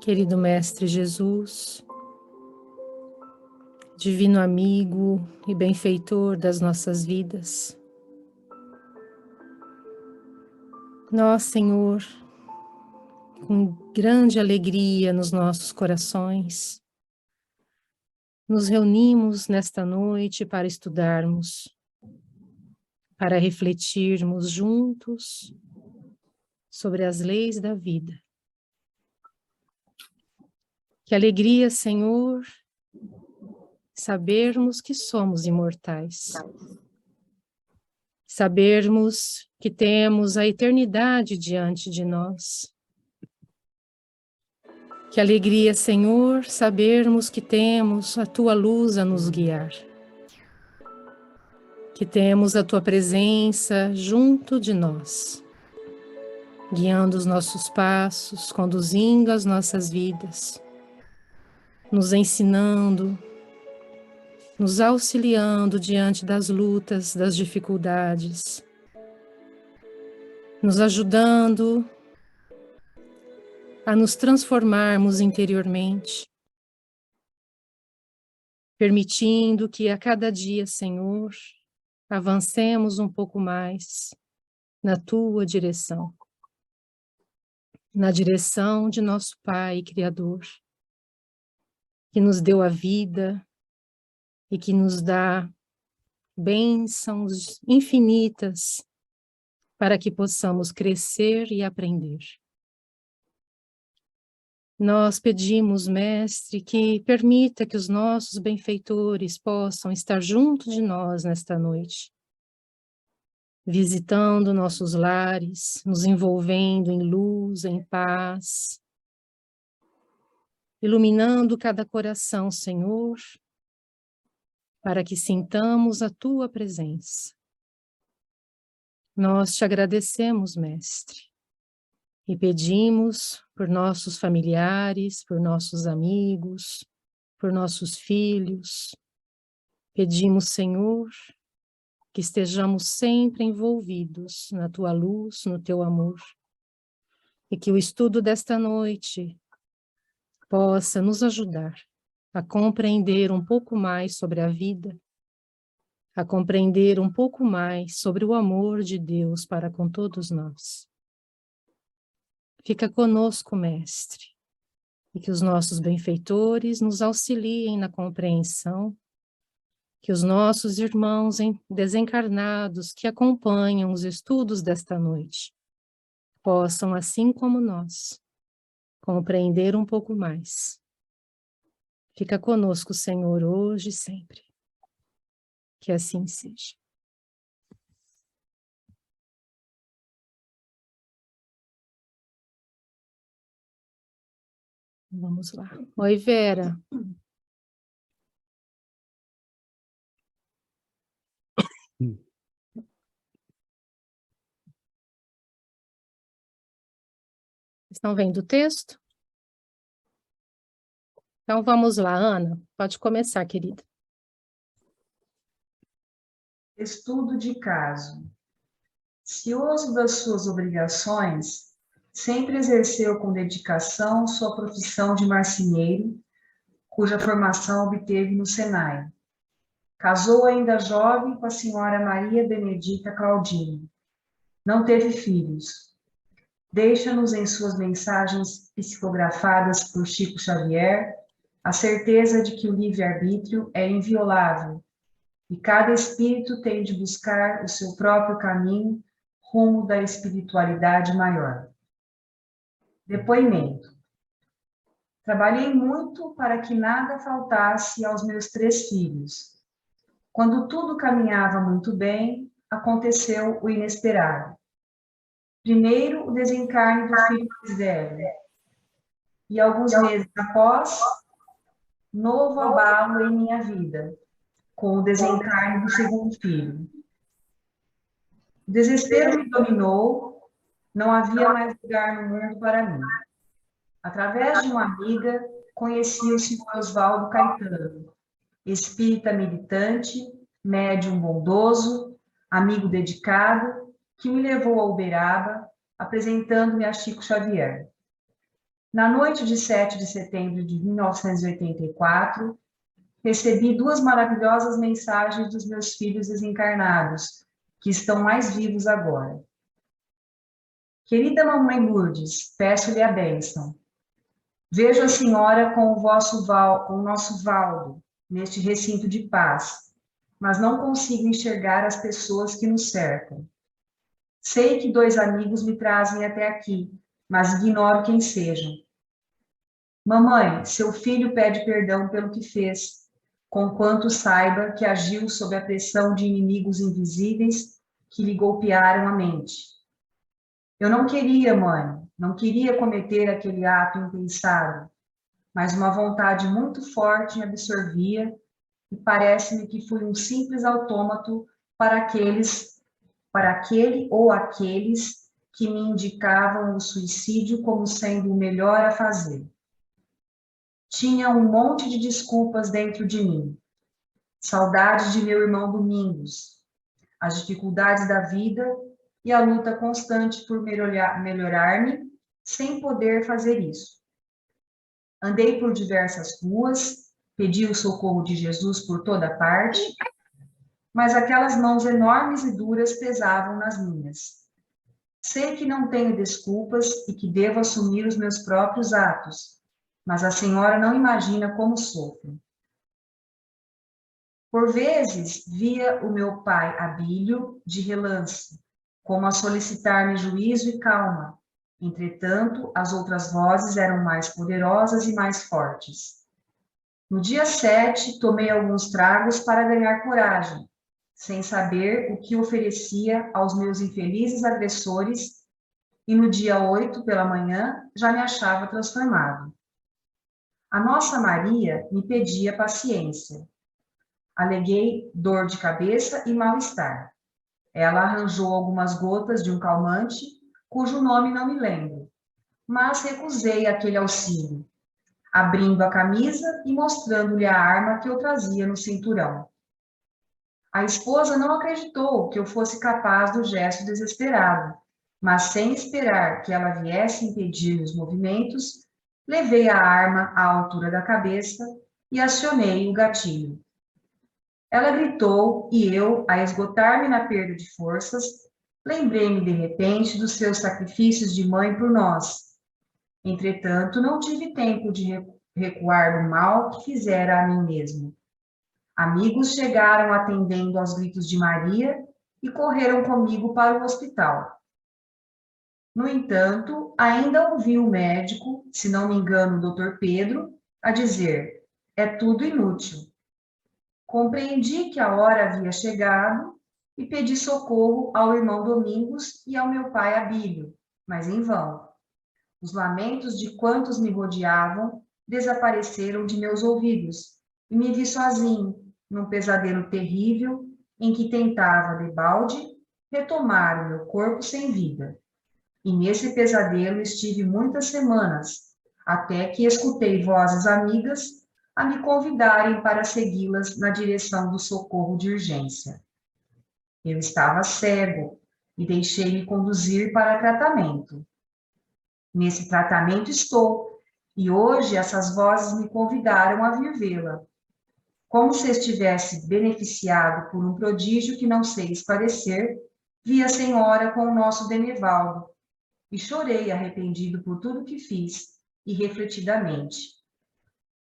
Querido Mestre Jesus, divino amigo e benfeitor das nossas vidas, nós, Senhor, com grande alegria nos nossos corações, nos reunimos nesta noite para estudarmos, para refletirmos juntos sobre as leis da vida. Que alegria, Senhor, sabermos que somos imortais. Sabermos que temos a eternidade diante de nós. Que alegria, Senhor, sabermos que temos a Tua luz a nos guiar. Que temos a Tua presença junto de nós, guiando os nossos passos, conduzindo as nossas vidas, nos ensinando, nos auxiliando diante das lutas, das dificuldades, nos ajudando a nos transformarmos interiormente, permitindo que a cada dia, Senhor, avancemos um pouco mais na Tua direção, na direção de nosso Pai Criador, que nos deu a vida e que nos dá bênçãos infinitas para que possamos crescer e aprender. Nós pedimos, Mestre, que permita que os nossos benfeitores possam estar junto de nós nesta noite, visitando nossos lares, nos envolvendo em luz, em paz, iluminando cada coração, Senhor, para que sintamos a Tua presença. Nós te agradecemos, Mestre, e pedimos por nossos familiares, por nossos amigos, por nossos filhos. Pedimos, Senhor, que estejamos sempre envolvidos na Tua luz, no Teu amor, e que o estudo desta noite possa nos ajudar a compreender um pouco mais sobre a vida, a compreender um pouco mais sobre o amor de Deus para com todos nós. Fica conosco, Mestre, e que os nossos benfeitores nos auxiliem na compreensão, que os nossos irmãos desencarnados que acompanham os estudos desta noite possam, assim como nós, compreender um pouco mais. Fica conosco, Senhor, hoje e sempre. Que assim seja. Vamos lá. Oi, Vera. Estão vendo o texto? Então vamos lá, Ana. Pode começar, querida. Estudo de caso. Cioso das suas obrigações, sempre exerceu com dedicação sua profissão de marceneiro, cuja formação obteve no Senai. Casou ainda jovem com a senhora Maria Benedita Claudine. Não teve filhos. Deixa-nos em suas mensagens psicografadas por Chico Xavier a certeza de que o livre-arbítrio é inviolável e cada espírito tem de buscar o seu próprio caminho rumo da espiritualidade maior. Depoimento. Trabalhei muito para que nada faltasse aos meus 3 filhos. Quando tudo caminhava muito bem, aconteceu o inesperado. Primeiro, o desencarne do filho mais velho. E alguns meses após, novo abalo em minha vida, com o desencarne do segundo filho. O desespero me dominou, não havia mais lugar no mundo para mim. Através de uma amiga, conheci o senhor Oswaldo Caetano, espírita militante, médium bondoso, amigo dedicado, que me levou a Uberaba, apresentando-me a Chico Xavier. Na noite de 7 de setembro de 1984, recebi 2 maravilhosas mensagens dos meus filhos desencarnados, que estão mais vivos agora. Querida Mamãe Lourdes, peço-lhe a bênção. Vejo a senhora com o nosso Valdo, neste recinto de paz, mas não consigo enxergar as pessoas que nos cercam. Sei que 2 amigos me trazem até aqui, mas ignoro quem sejam. Mamãe, seu filho pede perdão pelo que fez, conquanto saiba que agiu sob a pressão de inimigos invisíveis que lhe golpearam a mente. Eu não queria, mãe, não queria cometer aquele ato impensado, mas uma vontade muito forte me absorvia e parece-me que fui um simples autômato para aquele ou aqueles que me indicavam o suicídio como sendo o melhor a fazer. Tinha um monte de desculpas dentro de mim. Saudade de meu irmão Domingos, as dificuldades da vida e a luta constante por melhorar-me sem poder fazer isso. Andei por diversas ruas, pedi o socorro de Jesus por toda parte, mas aquelas mãos enormes e duras pesavam nas minhas. Sei que não tenho desculpas e que devo assumir os meus próprios atos, mas a senhora não imagina como sofro. Por vezes, via o meu pai Abílio de relance, como a solicitar-me juízo e calma. Entretanto, as outras vozes eram mais poderosas e mais fortes. No dia 7, tomei alguns tragos para ganhar coragem, sem saber o que oferecia aos meus infelizes agressores, e no dia 8, pela manhã, já me achava transformado. A nossa Maria me pedia paciência. Aleguei dor de cabeça e mal-estar. Ela arranjou algumas gotas de um calmante, cujo nome não me lembro, mas recusei aquele auxílio, abrindo a camisa e mostrando-lhe a arma que eu trazia no cinturão. A esposa não acreditou que eu fosse capaz do gesto desesperado, mas sem esperar que ela viesse impedir os movimentos, levei a arma à altura da cabeça e acionei o gatilho. Ela gritou e eu, a esgotar-me na perda de forças, lembrei-me de repente dos seus sacrifícios de mãe por nós. Entretanto, não tive tempo de recuar do mal que fizera a mim mesmo. Amigos chegaram atendendo aos gritos de Maria e correram comigo para o hospital. No entanto, ainda ouvi o médico, se não me engano, o Dr. Pedro, a dizer: é tudo inútil. Compreendi que a hora havia chegado e pedi socorro ao irmão Domingos e ao meu pai Abílio, mas em vão. Os lamentos de quantos me rodeavam desapareceram de meus ouvidos e me vi sozinho, num pesadelo terrível em que tentava, debalde, retomar o meu corpo sem vida. E nesse pesadelo estive muitas semanas, até que escutei vozes amigas a me convidarem para segui-las na direção do socorro de urgência. Eu estava cego e deixei-me conduzir para tratamento. Nesse tratamento estou, e hoje essas vozes me convidaram a vir vê-la. Como se estivesse beneficiado por um prodígio que não sei esclarecer, vi a senhora com o nosso Denevaldo, e chorei arrependido por tudo que fiz, e refletidamente.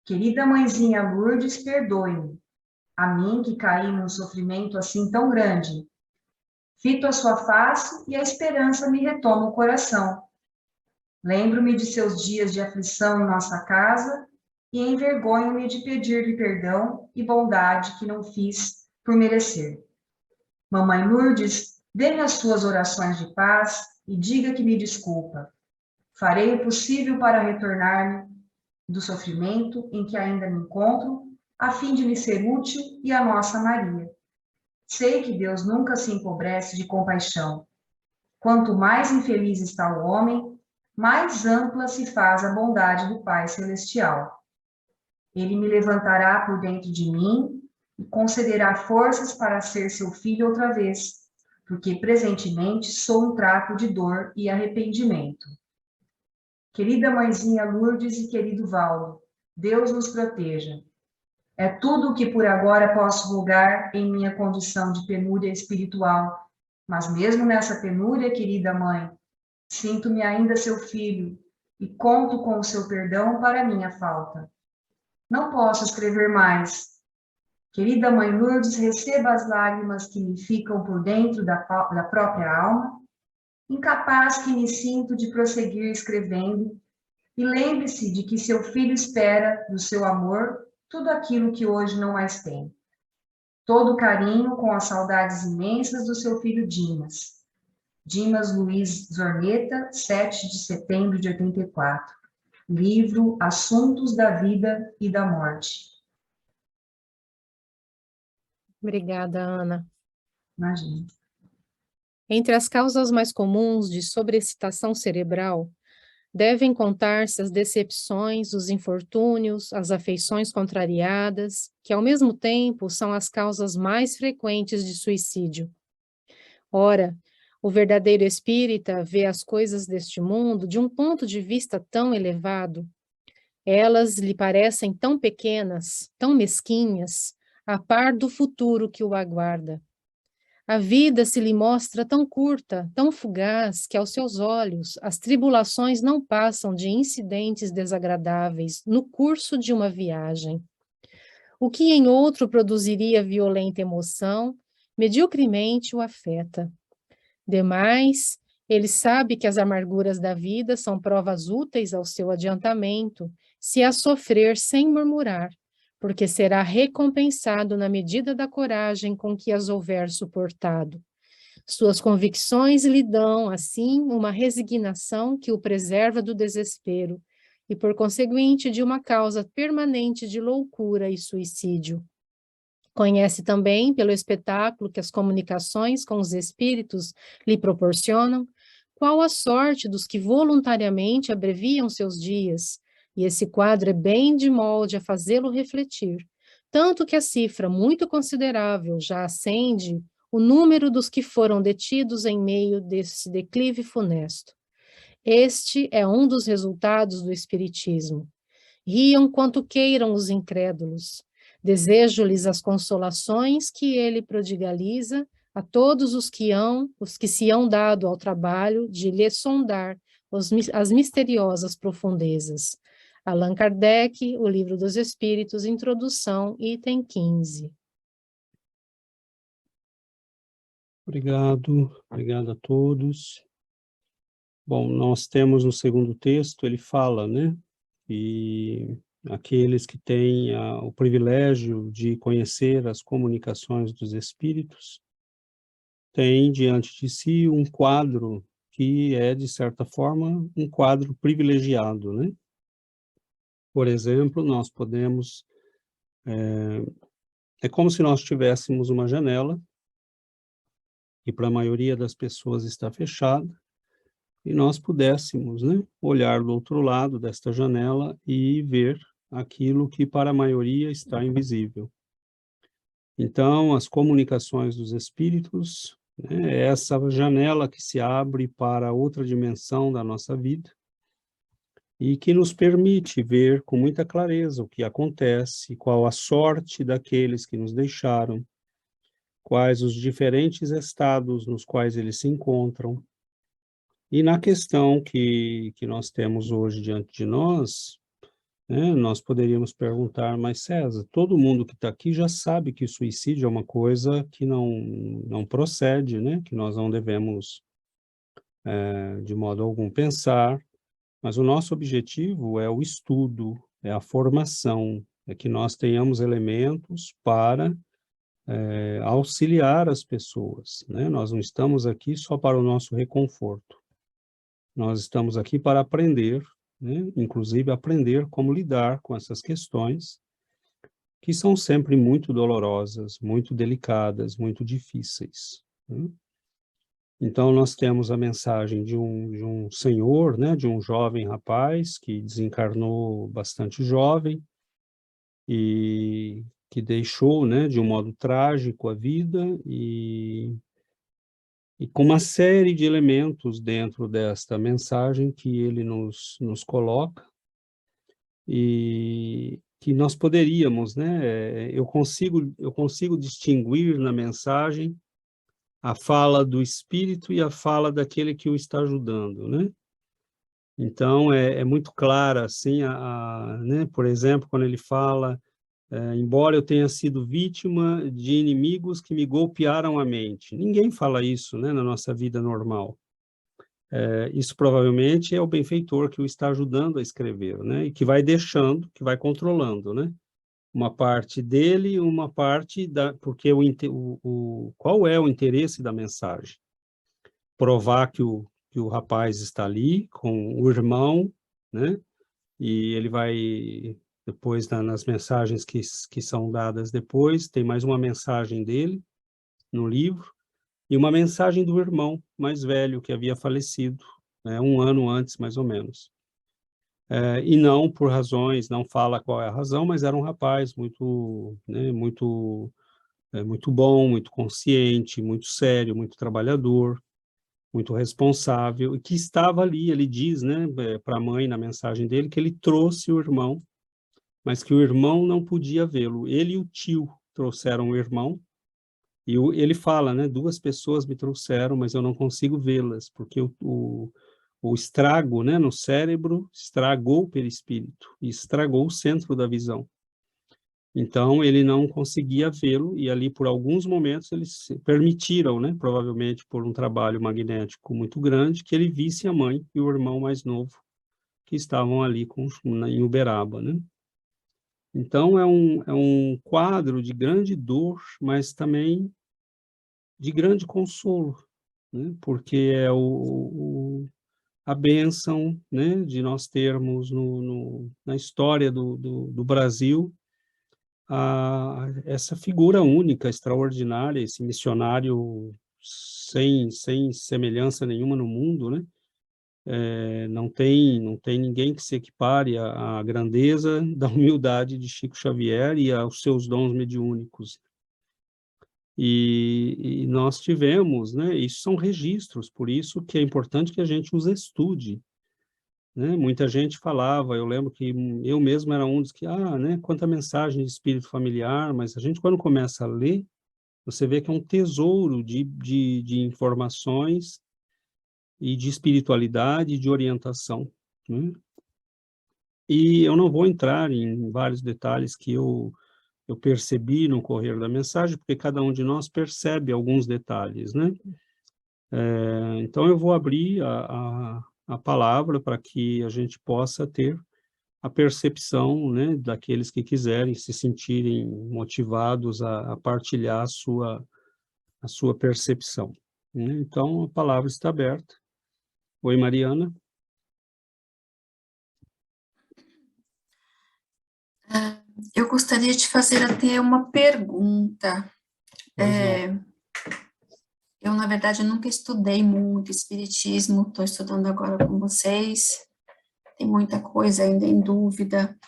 Querida mãezinha Lourdes, perdoe-me, a mim que caí num sofrimento assim tão grande. Fito a sua face e a esperança me retoma o coração. Lembro-me de seus dias de aflição em nossa casa e envergonho-me de pedir-lhe perdão e bondade que não fiz por merecer. Mamãe Lourdes, dê-me as suas orações de paz e diga que me desculpa. Farei o possível para retornar-me do sofrimento em que ainda me encontro, a fim de lhe ser útil e a nossa Maria. Sei que Deus nunca se empobrece de compaixão. Quanto mais infeliz está o homem, mais ampla se faz a bondade do Pai Celestial. Ele me levantará por dentro de mim e concederá forças para ser seu filho outra vez, porque presentemente sou um trapo de dor e arrependimento. Querida mãezinha Lourdes e querido Valdo, Deus nos proteja. É tudo o que por agora posso rogar em minha condição de penúria espiritual, mas mesmo nessa penúria, querida mãe, sinto-me ainda seu filho e conto com o seu perdão para minha falta. Não posso escrever mais. Querida mãe Lourdes, receba as lágrimas que me ficam por dentro da própria alma, incapaz que me sinto de prosseguir escrevendo, e lembre-se de que seu filho espera do seu amor tudo aquilo que hoje não mais tem. Todo carinho com as saudades imensas do seu filho Dimas. Dimas Luiz Zorneta, 7 de setembro de 84. Livro Assuntos da Vida e da Morte. Obrigada, Ana. Imagina. Entre as causas mais comuns de sobreexcitação cerebral, devem contar-se as decepções, os infortúnios, as afeições contrariadas, que ao mesmo tempo são as causas mais frequentes de suicídio. Ora, o verdadeiro espírita vê as coisas deste mundo de um ponto de vista tão elevado. Elas lhe parecem tão pequenas, tão mesquinhas, a par do futuro que o aguarda. A vida se lhe mostra tão curta, tão fugaz, que aos seus olhos as tribulações não passam de incidentes desagradáveis no curso de uma viagem. O que em outro produziria violenta emoção, mediocremente o afeta. Demais, ele sabe que as amarguras da vida são provas úteis ao seu adiantamento, se as sofrer sem murmurar, porque será recompensado na medida da coragem com que as houver suportado. Suas convicções lhe dão, assim, uma resignação que o preserva do desespero e, por conseguinte, de uma causa permanente de loucura e suicídio. Conhece também, pelo espetáculo que as comunicações com os espíritos lhe proporcionam, qual a sorte dos que voluntariamente abreviam seus dias, e esse quadro é bem de molde a fazê-lo refletir, tanto que a cifra muito considerável já acende o número dos que foram detidos em meio desse declive funesto. Este é um dos resultados do Espiritismo. Riam quanto queiram os incrédulos. Desejo-lhes as consolações que ele prodigaliza a todos os que se hão dado ao trabalho de lhe sondar as misteriosas profundezas. Allan Kardec, O Livro dos Espíritos, Introdução, item 15. Obrigado a todos. Bom, nós temos no segundo texto, ele fala, né, e aqueles que têm o privilégio de conhecer as comunicações dos espíritos têm diante de si um quadro que é, de certa forma, um quadro privilegiado, né? Por exemplo, nós podemos... É como se nós tivéssemos uma janela, que para a maioria das pessoas está fechada, e nós pudéssemos, né, olhar do outro lado desta janela e ver aquilo que para a maioria está invisível. Então, as comunicações dos espíritos, né, é essa janela que se abre para outra dimensão da nossa vida e que nos permite ver com muita clareza o que acontece, qual a sorte daqueles que nos deixaram, quais os diferentes estados nos quais eles se encontram. E na questão que nós temos hoje diante de nós, né, nós poderíamos perguntar, mas César, todo mundo que está aqui já sabe que o suicídio é uma coisa que não procede, né, que nós não devemos, de modo algum, pensar, mas o nosso objetivo é o estudo, é a formação, é que nós tenhamos elementos para auxiliar as pessoas, né? Nós não estamos aqui só para o nosso reconforto. Nós estamos aqui para aprender, né? Inclusive aprender como lidar com essas questões, que são sempre muito dolorosas, muito delicadas, muito difíceis, né? Então, nós temos a mensagem de um senhor, né? De um jovem rapaz que desencarnou bastante jovem e que deixou, né? De um modo trágico a vida e e com uma série de elementos dentro desta mensagem que ele nos coloca, e que nós poderíamos, né? Eu consigo distinguir na mensagem a fala do Espírito e a fala daquele que o está ajudando, né? Então, é muito clara, assim, né? Por exemplo, quando ele fala, embora eu tenha sido vítima de inimigos que me golpearam a mente. Ninguém fala isso, né, na nossa vida normal. Isso provavelmente é o benfeitor que o está ajudando a escrever, né? E que vai deixando, que vai controlando, né? Uma parte dele e uma parte porque qual é o interesse da mensagem? Provar que o rapaz está ali com o irmão, né? E ele vai, depois, nas mensagens que são dadas depois, tem mais uma mensagem dele no livro, e uma mensagem do irmão mais velho, que havia falecido, né, 1 ano antes, mais ou menos. E não por razões, não fala qual é a razão, mas era um rapaz muito, né, muito bom, muito consciente, muito sério, muito trabalhador, muito responsável, e que estava ali. Ele diz, né, para a mãe, na mensagem dele, que ele trouxe o irmão, mas que o irmão não podia vê-lo. Ele e o tio trouxeram o irmão, e ele fala, né, 2 pessoas me trouxeram, mas eu não consigo vê-las, porque o estrago, né, no cérebro estragou o perispírito, e estragou o centro da visão. Então, ele não conseguia vê-lo, e ali, por alguns momentos, eles permitiram, né, provavelmente por um trabalho magnético muito grande, que ele visse a mãe e o irmão mais novo, que estavam ali em Uberaba, né? Então, é um quadro de grande dor, mas também de grande consolo, né? Porque é a bênção, né, de nós termos na história do Brasil essa figura única, extraordinária, esse missionário sem semelhança nenhuma no mundo, né? Não tem ninguém que se equipare à grandeza da humildade de Chico Xavier e aos seus dons mediúnicos. E nós tivemos, né? Isso são registros, por isso que é importante que a gente os estude, né? Muita gente falava, eu lembro que eu mesmo era um dos que, né, quanta mensagem de espírito familiar, mas a gente, quando começa a ler, você vê que é um tesouro de informações e de espiritualidade e de orientação, né? E eu não vou entrar em vários detalhes que eu percebi no correr da mensagem, porque cada um de nós percebe alguns detalhes, né? Então, eu vou abrir a palavra para que a gente possa ter a percepção, né, daqueles que quiserem se sentirem motivados a partilhar a sua percepção, né? Então, a palavra está aberta. Oi, Mariana. Eu gostaria de fazer até uma pergunta. Eu, na verdade, nunca estudei muito espiritismo, estou estudando agora com vocês, tem muita coisa ainda em dúvida,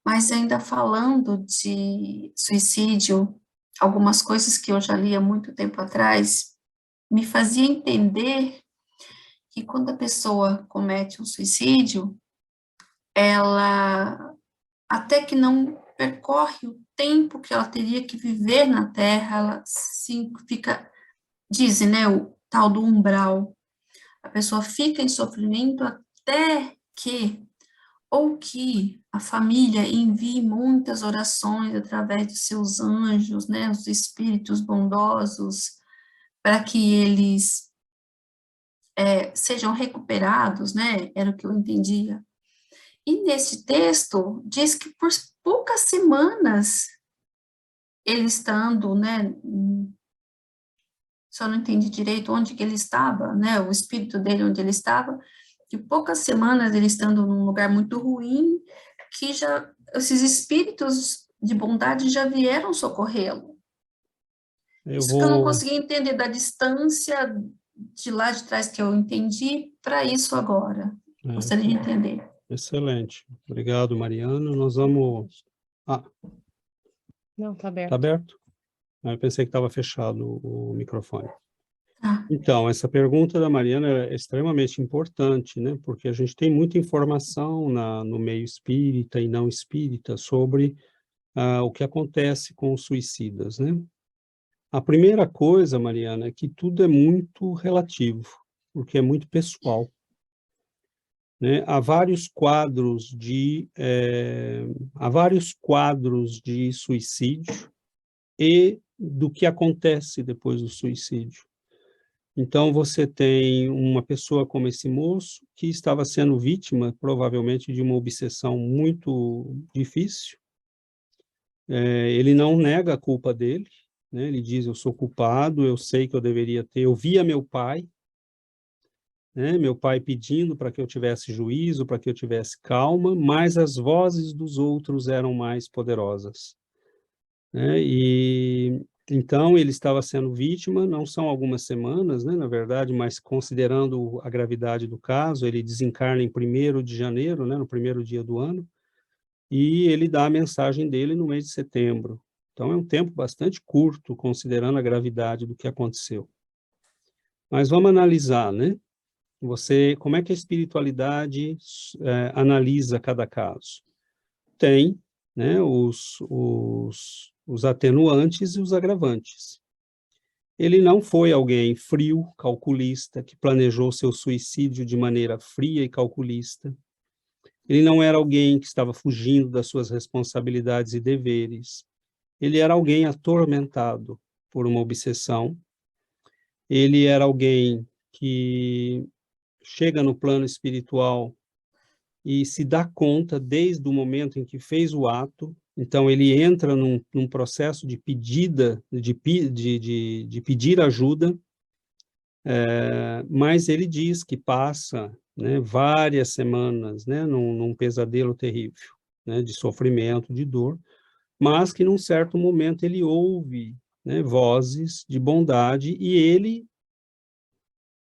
mas ainda falando de suicídio, algumas coisas que eu já li há muito tempo atrás, me fazia entender que quando a pessoa comete um suicídio, ela até que não percorre o tempo que ela teria que viver na Terra, ela fica, dizem, né, o tal do umbral. A pessoa fica em sofrimento até que, ou que a família envie muitas orações através dos seus anjos, né, os espíritos bondosos, para que eles sejam recuperados, né, era o que eu entendia. E nesse texto diz que por poucas semanas ele estando, né, só não entendi direito onde que ele estava, né, o espírito dele onde ele estava, que poucas semanas ele estando num lugar muito ruim, que já esses espíritos de bondade já vieram socorrê-lo. Isso que eu não consegui entender da distância de lá de trás que eu entendi para isso agora. Gostaria de entender. Excelente. Obrigado, Mariana. Nós vamos... Não, está aberto. Está aberto? Eu pensei que estava fechado o microfone. Ah. Então, essa pergunta da Mariana é extremamente importante, né? Porque a gente tem muita informação no meio espírita e não espírita sobre o que acontece com os suicidas, né? A primeira coisa, Mariana, é que tudo é muito relativo, porque é muito pessoal, né? Há vários quadros de suicídio e do que acontece depois do suicídio. Então, você tem uma pessoa como esse moço, que estava sendo vítima, provavelmente, de uma obsessão muito difícil. Ele não nega a culpa dele, né? Ele diz, eu sou culpado, eu sei que eu deveria ter, eu via meu pai, né? Meu pai pedindo para que eu tivesse juízo, para que eu tivesse calma, mas as vozes dos outros eram mais poderosas, né? E então ele estava sendo vítima, não são algumas semanas, né, na verdade, mas considerando a gravidade do caso, ele desencarna em 1º de janeiro, né, no primeiro dia do ano, e ele dá a mensagem dele no mês de setembro. Então é um tempo bastante curto, considerando a gravidade do que aconteceu. Mas vamos analisar, né? Como é que a espiritualidade analisa cada caso? Tem, né, os atenuantes e os agravantes. Ele não foi alguém frio, calculista, que planejou seu suicídio de maneira fria e calculista. Ele não era alguém que estava fugindo das suas responsabilidades e deveres. Ele era alguém atormentado por uma obsessão. Ele era alguém que chega no plano espiritual e se dá conta desde o momento em que fez o ato. Então, ele entra num processo de pedida, de pedir ajuda, mas ele diz que passa, né, várias semanas, né, num pesadelo terrível, né, de sofrimento, de dor, mas que num certo momento ele ouve, né, vozes de bondade e ele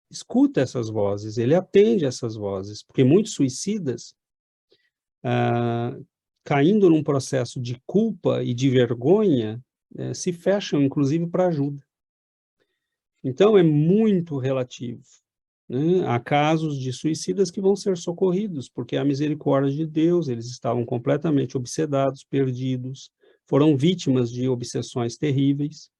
escuta essas vozes, ele atende essas vozes, porque muitos suicidas, caindo num processo de culpa e de vergonha, se fecham, inclusive, para ajuda. Então, é muito relativo, né? Há casos de suicidas que vão ser socorridos, porque a misericórdia de Deus, eles estavam completamente obsedados, perdidos, foram vítimas de obsessões terríveis.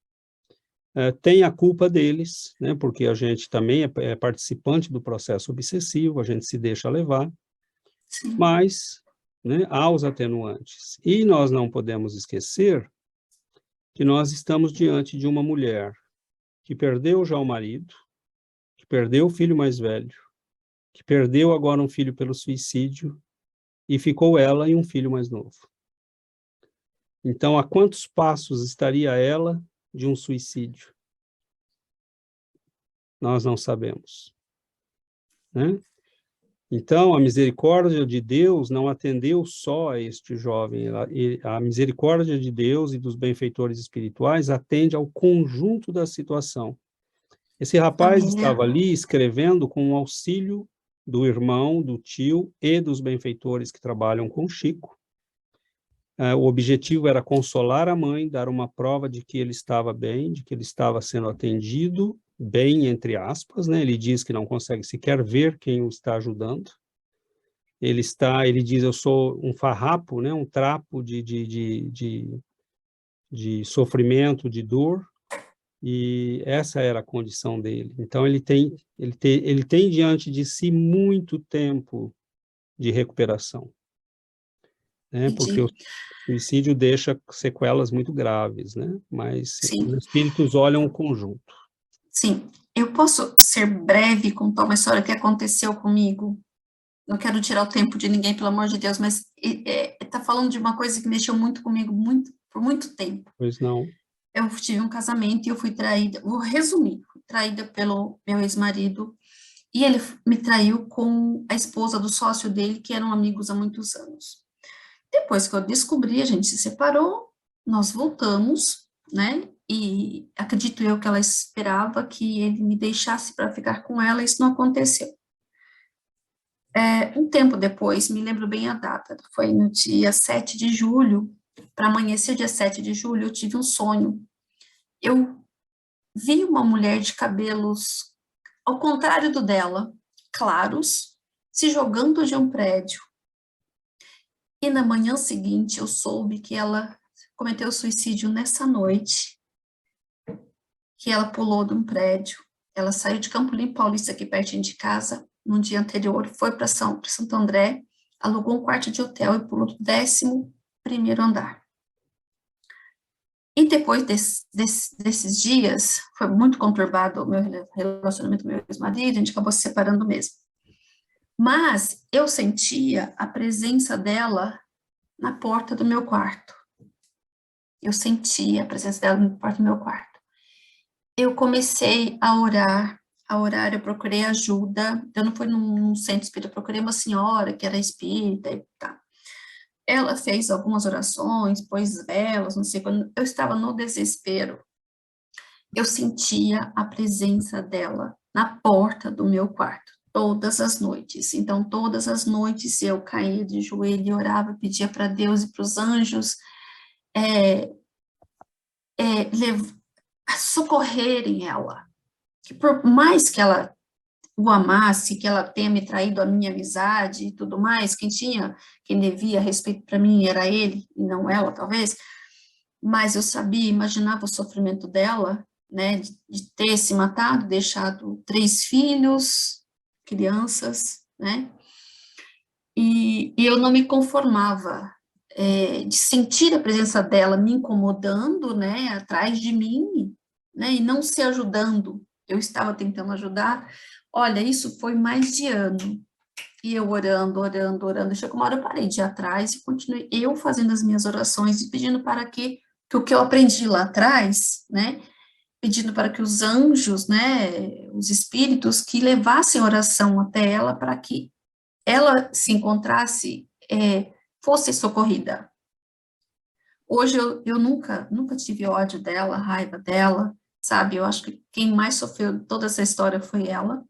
Tem a culpa deles, né? Porque a gente também é participante do processo obsessivo, a gente se deixa levar, Sim. mas, né, há os atenuantes. E nós não podemos esquecer que nós estamos diante de uma mulher que perdeu já o marido, que perdeu o filho mais velho, que perdeu agora um filho pelo suicídio, e ficou ela e um filho mais novo. Então, a quantos passos estaria ela de um suicídio? Nós não sabemos, né? Então, a misericórdia de Deus não atendeu só a este jovem, a misericórdia de Deus e dos benfeitores espirituais atende ao conjunto da situação. Esse rapaz estava ali escrevendo com o auxílio do irmão, do tio e dos benfeitores que trabalham com Chico. O objetivo era consolar a mãe, dar uma prova de que ele estava bem, de que ele estava sendo atendido, bem, entre aspas, né? Ele diz que não consegue sequer ver quem o está ajudando. Ele diz, eu sou um farrapo, né? Um trapo de sofrimento, de dor, e essa era a condição dele. Então, ele tem diante de si muito tempo de recuperação, né? Porque o suicídio deixa sequelas muito graves, né? Mas Sim. os espíritos olham o conjunto. Sim, eu posso ser breve e contar uma história que aconteceu comigo? Não quero tirar o tempo de ninguém, pelo amor de Deus, mas está falando de uma coisa que mexeu muito comigo por muito tempo. Pois não. Eu tive um casamento e eu fui traída, vou resumir, fui traída pelo meu ex-marido, e ele me traiu com a esposa do sócio dele, que eram amigos há muitos anos. Depois que eu descobri, a gente se separou, nós voltamos, né, e acredito eu que ela esperava que ele me deixasse para ficar com ela, isso não aconteceu. Um tempo depois, me lembro bem a data, foi no dia 7 de julho, para amanhecer dia 7 de julho, eu tive um sonho. Eu vi uma mulher de cabelos, ao contrário do dela, claros, se jogando de um prédio. E na manhã seguinte eu soube que ela cometeu suicídio nessa noite, que ela pulou de um prédio. Ela saiu de Campo Limpo Paulista, aqui pertinho de casa, no dia anterior, foi para Santo André, alugou um quarto de hotel e pulou do 11º andar. E depois desses dias, foi muito conturbado o meu relacionamento com meu ex-marido, a gente acabou se separando mesmo. Mas eu sentia a presença dela na porta do meu quarto. Eu sentia a presença dela na porta do meu quarto. Eu comecei a orar, eu procurei ajuda. Eu não fui num centro espírita, eu procurei uma senhora que era espírita e tal. Ela fez algumas orações, pôs velas, não sei, quando eu estava no desespero, eu sentia a presença dela na porta do meu quarto, todas as noites. Então, todas as noites eu caía de joelho e orava, pedia para Deus e para os anjos socorrerem ela. Que por mais que ela o amasse, que ela tenha me traído a minha amizade e tudo mais, quem devia respeito para mim era ele, e não ela, talvez, mas eu sabia, imaginava o sofrimento dela, né, de ter se matado, deixado 3 filhos, crianças, né, e eu não me conformava de sentir a presença dela me incomodando, né, atrás de mim, né, e não se ajudando. Eu estava tentando ajudar. Olha, isso foi mais de ano. E eu orando. Chegou uma hora eu parei de ir atrás e continuei eu fazendo as minhas orações e pedindo para que o que eu aprendi lá atrás, né, pedindo para que os anjos, né, os espíritos que levassem oração até ela para que ela se encontrasse, fosse socorrida. Hoje eu nunca tive ódio dela, raiva dela, sabe? Eu acho que quem mais sofreu toda essa história foi ela.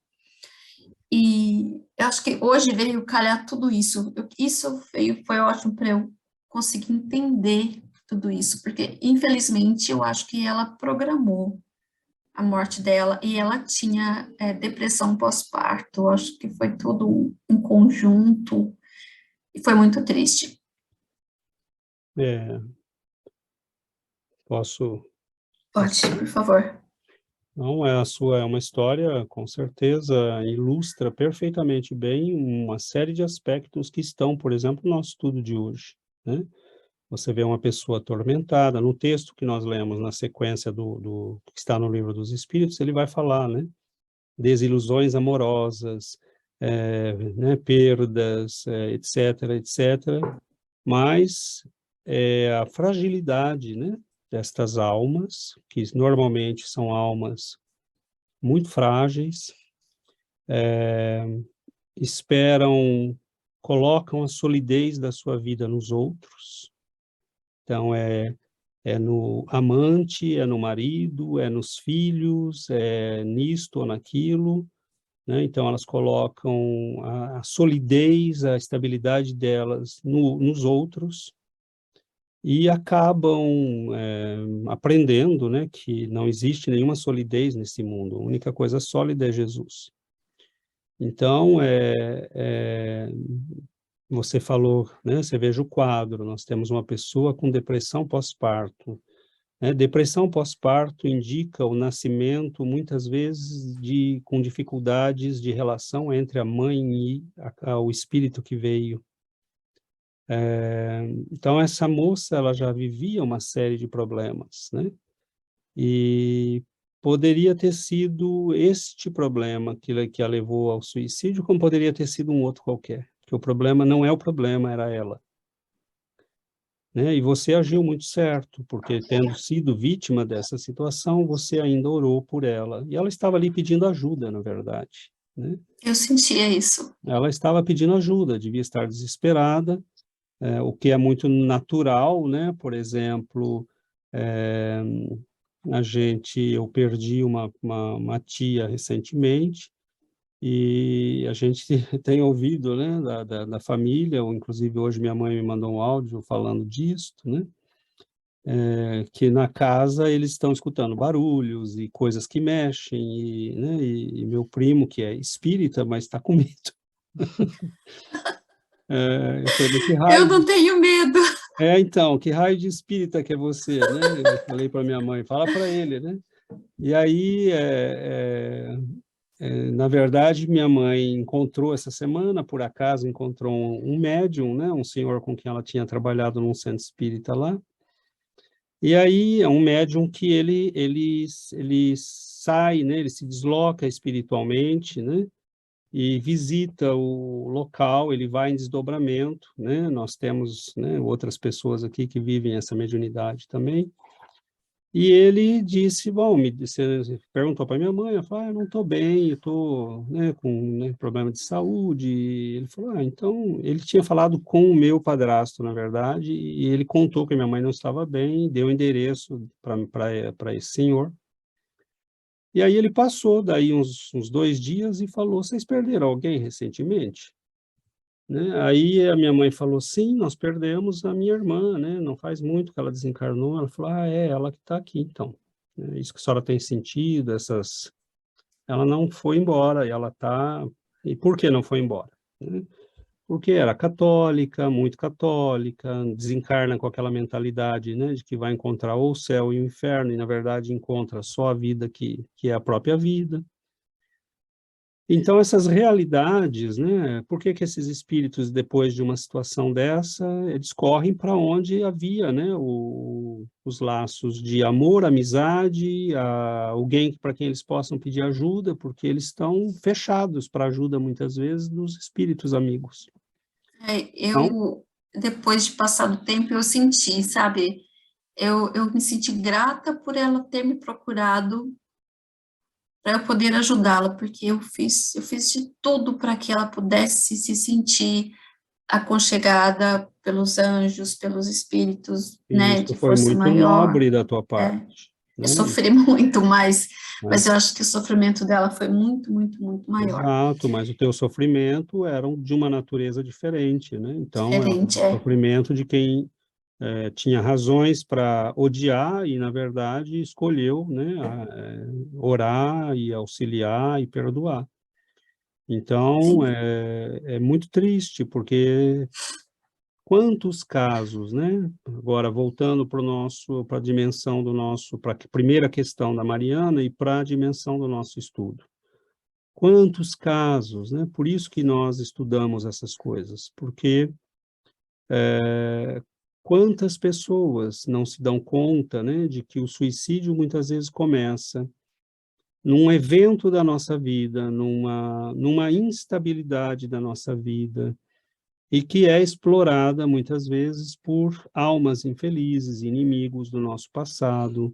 E eu acho que hoje veio calhar tudo isso. Isso foi ótimo para eu conseguir entender tudo isso, porque infelizmente eu acho que ela programou a morte dela e ela tinha depressão pós-parto. Eu acho que foi tudo um conjunto e foi muito triste. Posso... Pode, por favor. Não, a sua é uma história, com certeza, ilustra perfeitamente bem uma série de aspectos que estão, por exemplo, no nosso estudo de hoje, né? Você vê uma pessoa atormentada, no texto que nós lemos na sequência do que está no Livro dos Espíritos, ele vai falar, né? Desilusões amorosas, né? Perdas, etc., mas a fragilidade, né? Destas almas, que normalmente são almas muito frágeis, colocam a solidez da sua vida nos outros. Então, é no amante, é no marido, é nos filhos, é nisto ou naquilo, né? Então, elas colocam a solidez, a estabilidade delas nos outros, e acabam aprendendo, né, que não existe nenhuma solidez nesse mundo, a única coisa sólida é Jesus. Então, você falou, né, você veja o quadro, nós temos uma pessoa com depressão pós-parto, né? Depressão pós-parto indica o nascimento, muitas vezes, com dificuldades de relação entre a mãe e o espírito que veio. Então, essa moça, ela já vivia uma série de problemas, né? E poderia ter sido este problema que a levou ao suicídio, como poderia ter sido um outro qualquer, porque o problema não é o problema, era ela, né? E você agiu muito certo, porque tendo sido vítima dessa situação, você ainda orou por ela, e ela estava ali pedindo ajuda, na verdade, né? Eu sentia isso. Ela estava pedindo ajuda, devia estar desesperada, o que é muito natural, né? Por exemplo, eu perdi uma tia recentemente, e a gente tem ouvido, né, da família, ou inclusive hoje minha mãe me mandou um áudio falando disso, né? que na casa eles estão escutando barulhos e coisas que mexem, né, e meu primo, que é espírita, mas está com medo. Eu falei, mas que Eu raio não tenho medo. então, que raio de espírita que é você, né? Eu falei para minha mãe, fala para ele, né? E aí, na verdade, minha mãe encontrou essa semana, por acaso, encontrou um médium, né? Um senhor com quem ela tinha trabalhado num centro espírita lá. E aí é um médium que ele sai, né? Ele se desloca espiritualmente, né? E visita o local, ele vai em desdobramento, né? Nós temos, né, outras pessoas aqui que vivem essa mediunidade também. E ele disse, bom, você perguntou para minha mãe, eu falei, eu não estou bem, eu estou, né, com, né, problema de saúde. E ele falou, então, ele tinha falado com o meu padrasto, na verdade, e ele contou que a minha mãe não estava bem, deu o endereço para esse senhor. E aí ele passou daí uns 2 dias e falou, vocês perderam alguém recentemente? Né? Aí a minha mãe falou, sim, nós perdemos a minha irmã, né? Não faz muito que ela desencarnou. Ela falou, é ela que está aqui, então. Isso que a senhora tem sentido, essas... Ela não foi embora, e ela está... E por que não foi embora? Né? Porque era católica, muito católica, desencarna com aquela mentalidade, né, de que vai encontrar ou o céu e o inferno, e na verdade encontra só a vida que é a própria vida. Então, essas realidades, né, por que que esses espíritos, depois de uma situação dessa, eles correm para onde havia, né, os laços de amor, amizade, alguém para quem eles possam pedir ajuda, porque eles estão fechados para ajuda, muitas vezes, dos espíritos amigos. Então, Depois de passar do tempo, eu senti, sabe? Eu me senti grata por ela ter me procurado para eu poder ajudá-la, porque eu fiz de tudo para que ela pudesse se sentir aconchegada pelos anjos, pelos espíritos, né, isso de foi força muito maior. nobre da tua É, parte, eu né? sofri muito, Né? mas eu acho que o sofrimento dela foi muito, muito, muito maior. Exato, mas o teu sofrimento era de uma natureza diferente, né? Então, é um Diferente, é. sofrimento de quem tinha razões para odiar e, na verdade, escolheu, né, orar e auxiliar e perdoar. Então, Sim. é muito triste, porque quantos casos, né? Agora, voltando para a dimensão do nosso, para a primeira questão da Mariana e para a dimensão do nosso estudo. Quantos casos, né? Por isso que nós estudamos essas coisas, porque quantas pessoas não se dão conta, né, de que o suicídio muitas vezes começa num evento da nossa vida, numa instabilidade da nossa vida, e que é explorada muitas vezes por almas infelizes, inimigos do nosso passado,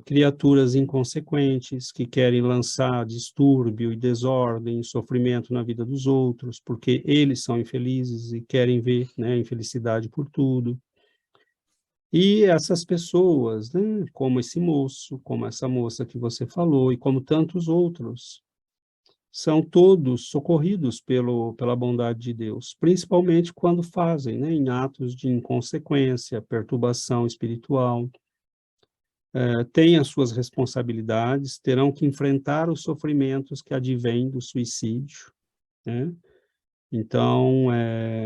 criaturas inconsequentes que querem lançar distúrbio e desordem, sofrimento na vida dos outros, porque eles são infelizes e querem ver, né, infelicidade por tudo. E essas pessoas, né, como esse moço, como essa moça que você falou, e como tantos outros, são todos socorridos pela bondade de Deus, principalmente quando fazem, né, em atos de inconsequência, perturbação espiritual, têm as suas responsabilidades, terão que enfrentar os sofrimentos que advêm do suicídio, né? Então,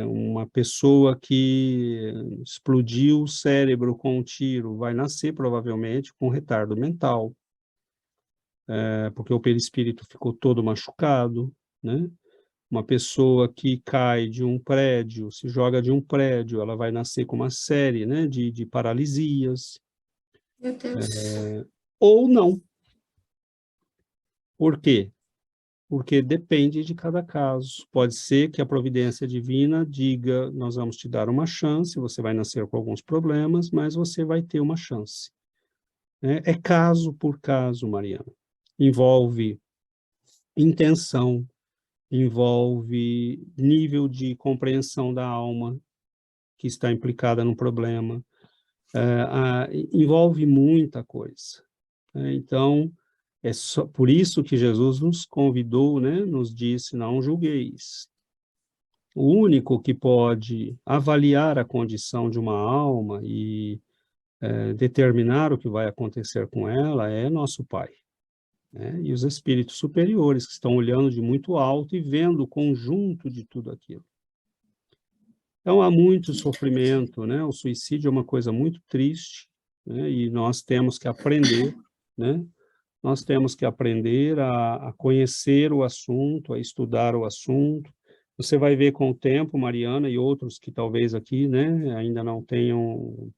uma pessoa que explodiu o cérebro com um tiro vai nascer provavelmente com retardo mental, porque o perispírito ficou todo machucado, né? Uma pessoa que cai de um prédio, se joga de um prédio, ela vai nascer com uma série, né, de paralisias, Meu Deus. ou não. Por quê? Porque depende de cada caso. Pode ser que a providência divina diga, nós vamos te dar uma chance, você vai nascer com alguns problemas, mas você vai ter uma chance. É caso por caso, Mariana. Envolve intenção, envolve nível de compreensão da alma que está implicada no problema, envolve muita coisa. Então, é só por isso que Jesus nos convidou, né, nos disse, não julgueis. O único que pode avaliar a condição de uma alma e determinar o que vai acontecer com ela é nosso Pai, né? E os espíritos superiores, que estão olhando de muito alto e vendo o conjunto de tudo aquilo. Então, há muito sofrimento, né? O suicídio é uma coisa muito triste, né? E nós temos que aprender, né? Nós temos que aprender a conhecer o assunto, a estudar o assunto. Você vai ver com o tempo, Mariana e outros que talvez aqui, né, ainda não tenham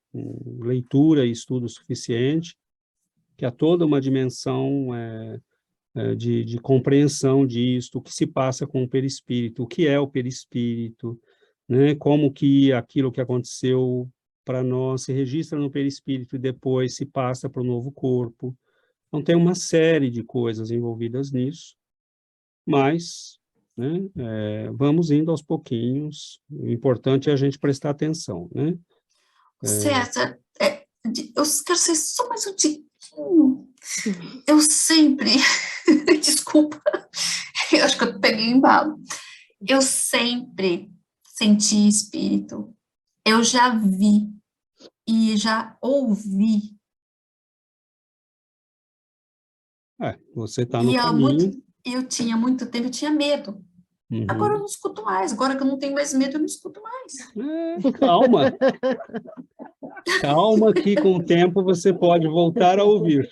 leitura e estudo suficiente, que há toda uma dimensão de compreensão disto, o que se passa com o perispírito, o que é o perispírito, né, como que aquilo que aconteceu para nós se registra no perispírito e depois se passa para o novo corpo. Então, tem uma série de coisas envolvidas nisso, mas, né, vamos indo aos pouquinhos, o importante é a gente prestar atenção, né? César, eu quero ser só mais um tiquinho. Eu sempre, desculpa, eu acho que eu peguei embalo. Eu sempre senti espírito. Eu já vi e já ouvi. Você está no caminho. Eu tinha muito tempo, eu tinha medo. Uhum. Agora eu não escuto mais. Agora que eu não tenho mais medo, eu não escuto mais. Calma. Calma que com o tempo você pode voltar a ouvir.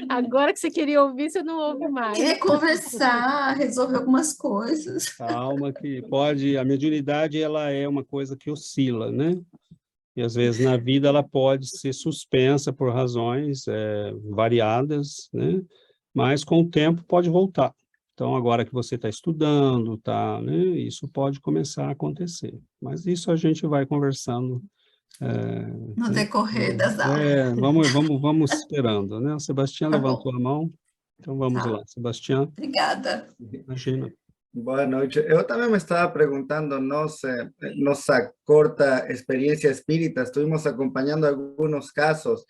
Agora que você queria ouvir, você não ouve mais. Queria conversar, resolver algumas coisas. Calma que pode, a mediunidade ela é uma coisa que oscila, né? E às vezes na vida ela pode ser suspensa por razões variadas, né? Mas com o tempo pode voltar. Então agora que você está estudando, né? Isso pode começar a acontecer. Mas isso a gente vai conversando. No decorrer das aulas. Vamos esperando, né? O Sebastião levantou a mão, então vamos lá. Sebastião. Obrigada. Imagina. Boa noite. Eu também me estava perguntando, nossa corta experiência espírita, estuvimos acompanhando alguns casos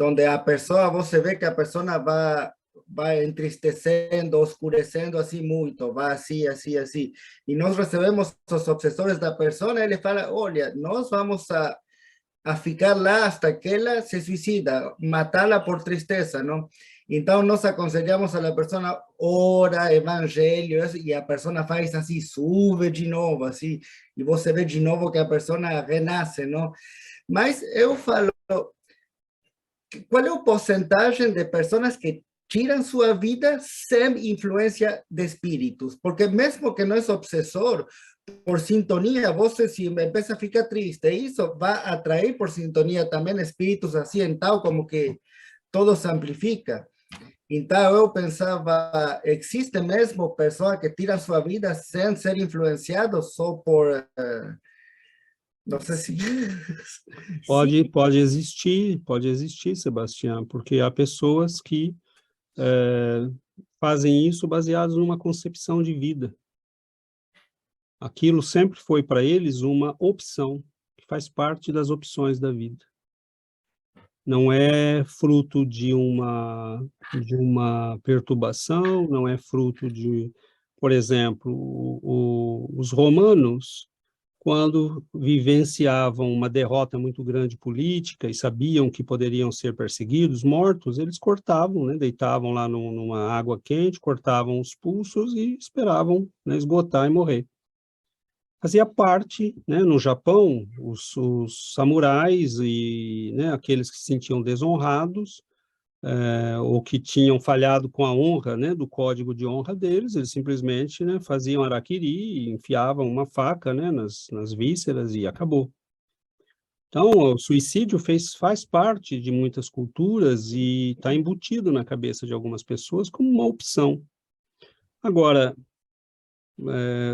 onde a pessoa, você vê que a pessoa vai entristecendo, oscurecendo assim muito, vai assim, assim, assim. E nós recebemos os obsessores da pessoa, ele fala, olha, nós vamos a ficar lá hasta que ela se suicida, matá-la por tristeza, não? Então, nós aconselhamos a pessoa, ora, evangelho, e a pessoa faz assim, sube de novo, assim, e você vê de novo que a pessoa renasce, não? Mas eu falo, qual é a porcentagem de pessoas que tiram sua vida sem influência de espíritos? Porque mesmo que não é obsessor, por sintonia, você se empieza a ficar triste, isso vai atrair por sintonia também espíritos assim, então como que todo se amplifica. Então eu pensava, existe mesmo pessoas que tiram sua vida sem ser influenciados só por, não sei se... Pode existir, Sebastião, porque há pessoas que fazem isso baseados numa concepção de vida. Aquilo sempre foi para eles uma opção, que faz parte das opções da vida. Não é fruto de uma perturbação, não é fruto de, por exemplo, os romanos, quando vivenciavam uma derrota muito grande política e sabiam que poderiam ser perseguidos, mortos, eles cortavam, né, deitavam lá numa água quente, cortavam os pulsos e esperavam, né, esgotar e morrer. Fazia parte, né, no Japão, os samurais e, né, aqueles que se sentiam desonrados ou que tinham falhado com a honra, né, do código de honra deles, eles simplesmente, né, faziam harakiri, enfiavam uma faca, né, nas vísceras e acabou. Então, o suicídio faz parte de muitas culturas e está embutido na cabeça de algumas pessoas como uma opção. Agora,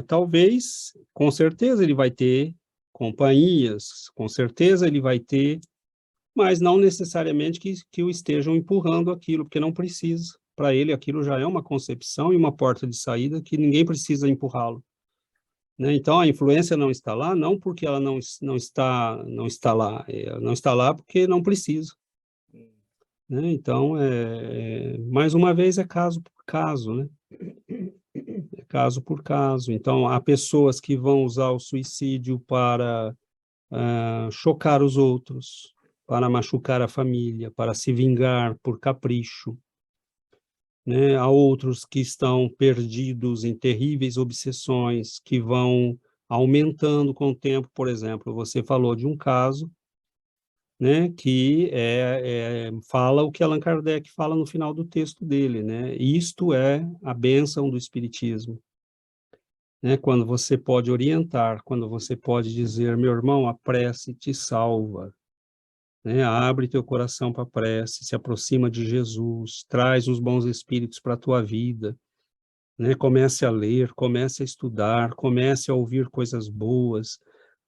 talvez, com certeza ele vai ter companhias, com certeza ele vai ter, mas não necessariamente que o estejam empurrando aquilo, porque não precisa. Para ele, aquilo já é uma concepção e uma porta de saída que ninguém precisa empurrá-lo, né? Então, a influência não está lá, não porque ela não está lá, não está lá porque não precisa, né? Então, mais uma vez, é caso por caso, né? Caso por caso. Então, há pessoas que vão usar o suicídio para chocar os outros, para machucar a família, para se vingar por capricho, né? Há outros que estão perdidos em terríveis obsessões que vão aumentando com o tempo. Por exemplo, você falou de um caso, né, que fala o que Allan Kardec fala no final do texto dele, né? Isto é a bênção do Espiritismo, né? Quando você pode orientar, quando você pode dizer, meu irmão, a prece te salva, né? Abre teu coração para a prece, se aproxima de Jesus, traz os bons espíritos para a tua vida, né? Comece a ler, comece a estudar, comece a ouvir coisas boas,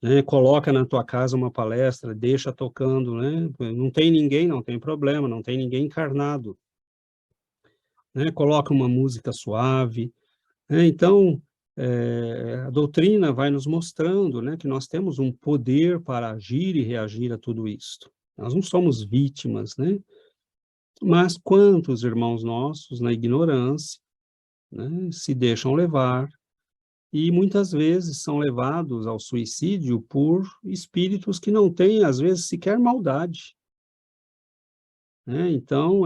né? Coloca na tua casa uma palestra, deixa tocando, né? Não tem ninguém, não tem problema, não tem ninguém encarnado, né? Coloca uma música suave, né? Então, a doutrina vai nos mostrando, né, que nós temos um poder para agir e reagir a tudo isto. Nós não somos vítimas, né? Mas quantos irmãos nossos, na ignorância, né, se deixam levar e muitas vezes são levados ao suicídio por espíritos que não têm, às vezes, sequer maldade, né? Então,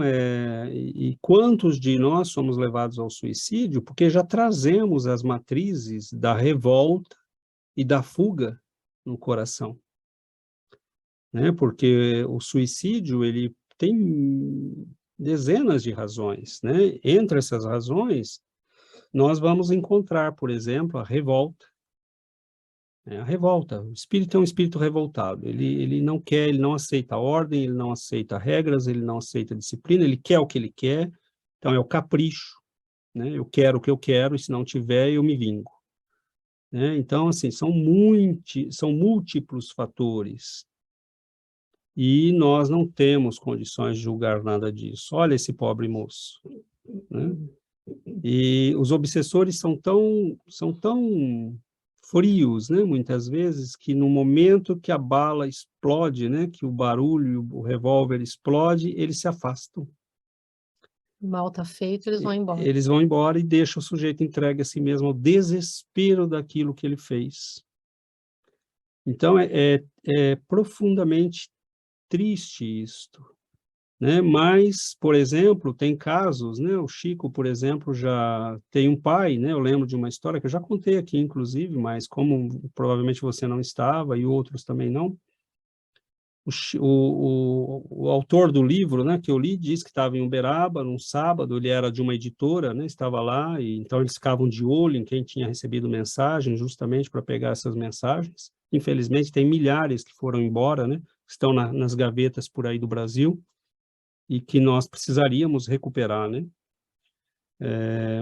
e quantos de nós somos levados ao suicídio porque já trazemos as matrizes da revolta e da fuga no coração, né? Porque o suicídio, ele tem dezenas de razões, né? Entre essas razões, nós vamos encontrar, por exemplo, a revolta. A revolta, o espírito é um espírito revoltado, ele não quer, ele não aceita ordem, ele não aceita regras, ele não aceita disciplina, ele quer o que ele quer, então é o capricho, né? Eu quero o que eu quero, e se não tiver, eu me vingo, né? Então, assim, são múltiplos fatores, e nós não temos condições de julgar nada disso. Olha esse pobre moço, né? E os obsessores são tão frios, né, muitas vezes, que no momento que a bala explode, né, que o barulho, o revólver explode, eles se afastam. O mal está feito, eles vão embora. Eles vão embora e deixam o sujeito entregue a si mesmo ao desespero daquilo que ele fez. Então, é profundamente triste isto, né? Mas, por exemplo, tem casos, né? O Chico, por exemplo, já tem um pai, né? Eu lembro de uma história que eu já contei aqui, inclusive, mas como provavelmente você não estava e outros também não, o autor do livro, né, que eu li, diz que estava em Uberaba, num sábado, ele era de uma editora, né? Estava lá, e então eles ficavam de olho em quem tinha recebido mensagem, justamente para pegar essas mensagens. Infelizmente, tem milhares que foram embora, né? Estão nas gavetas por aí do Brasil, e que nós precisaríamos recuperar, né?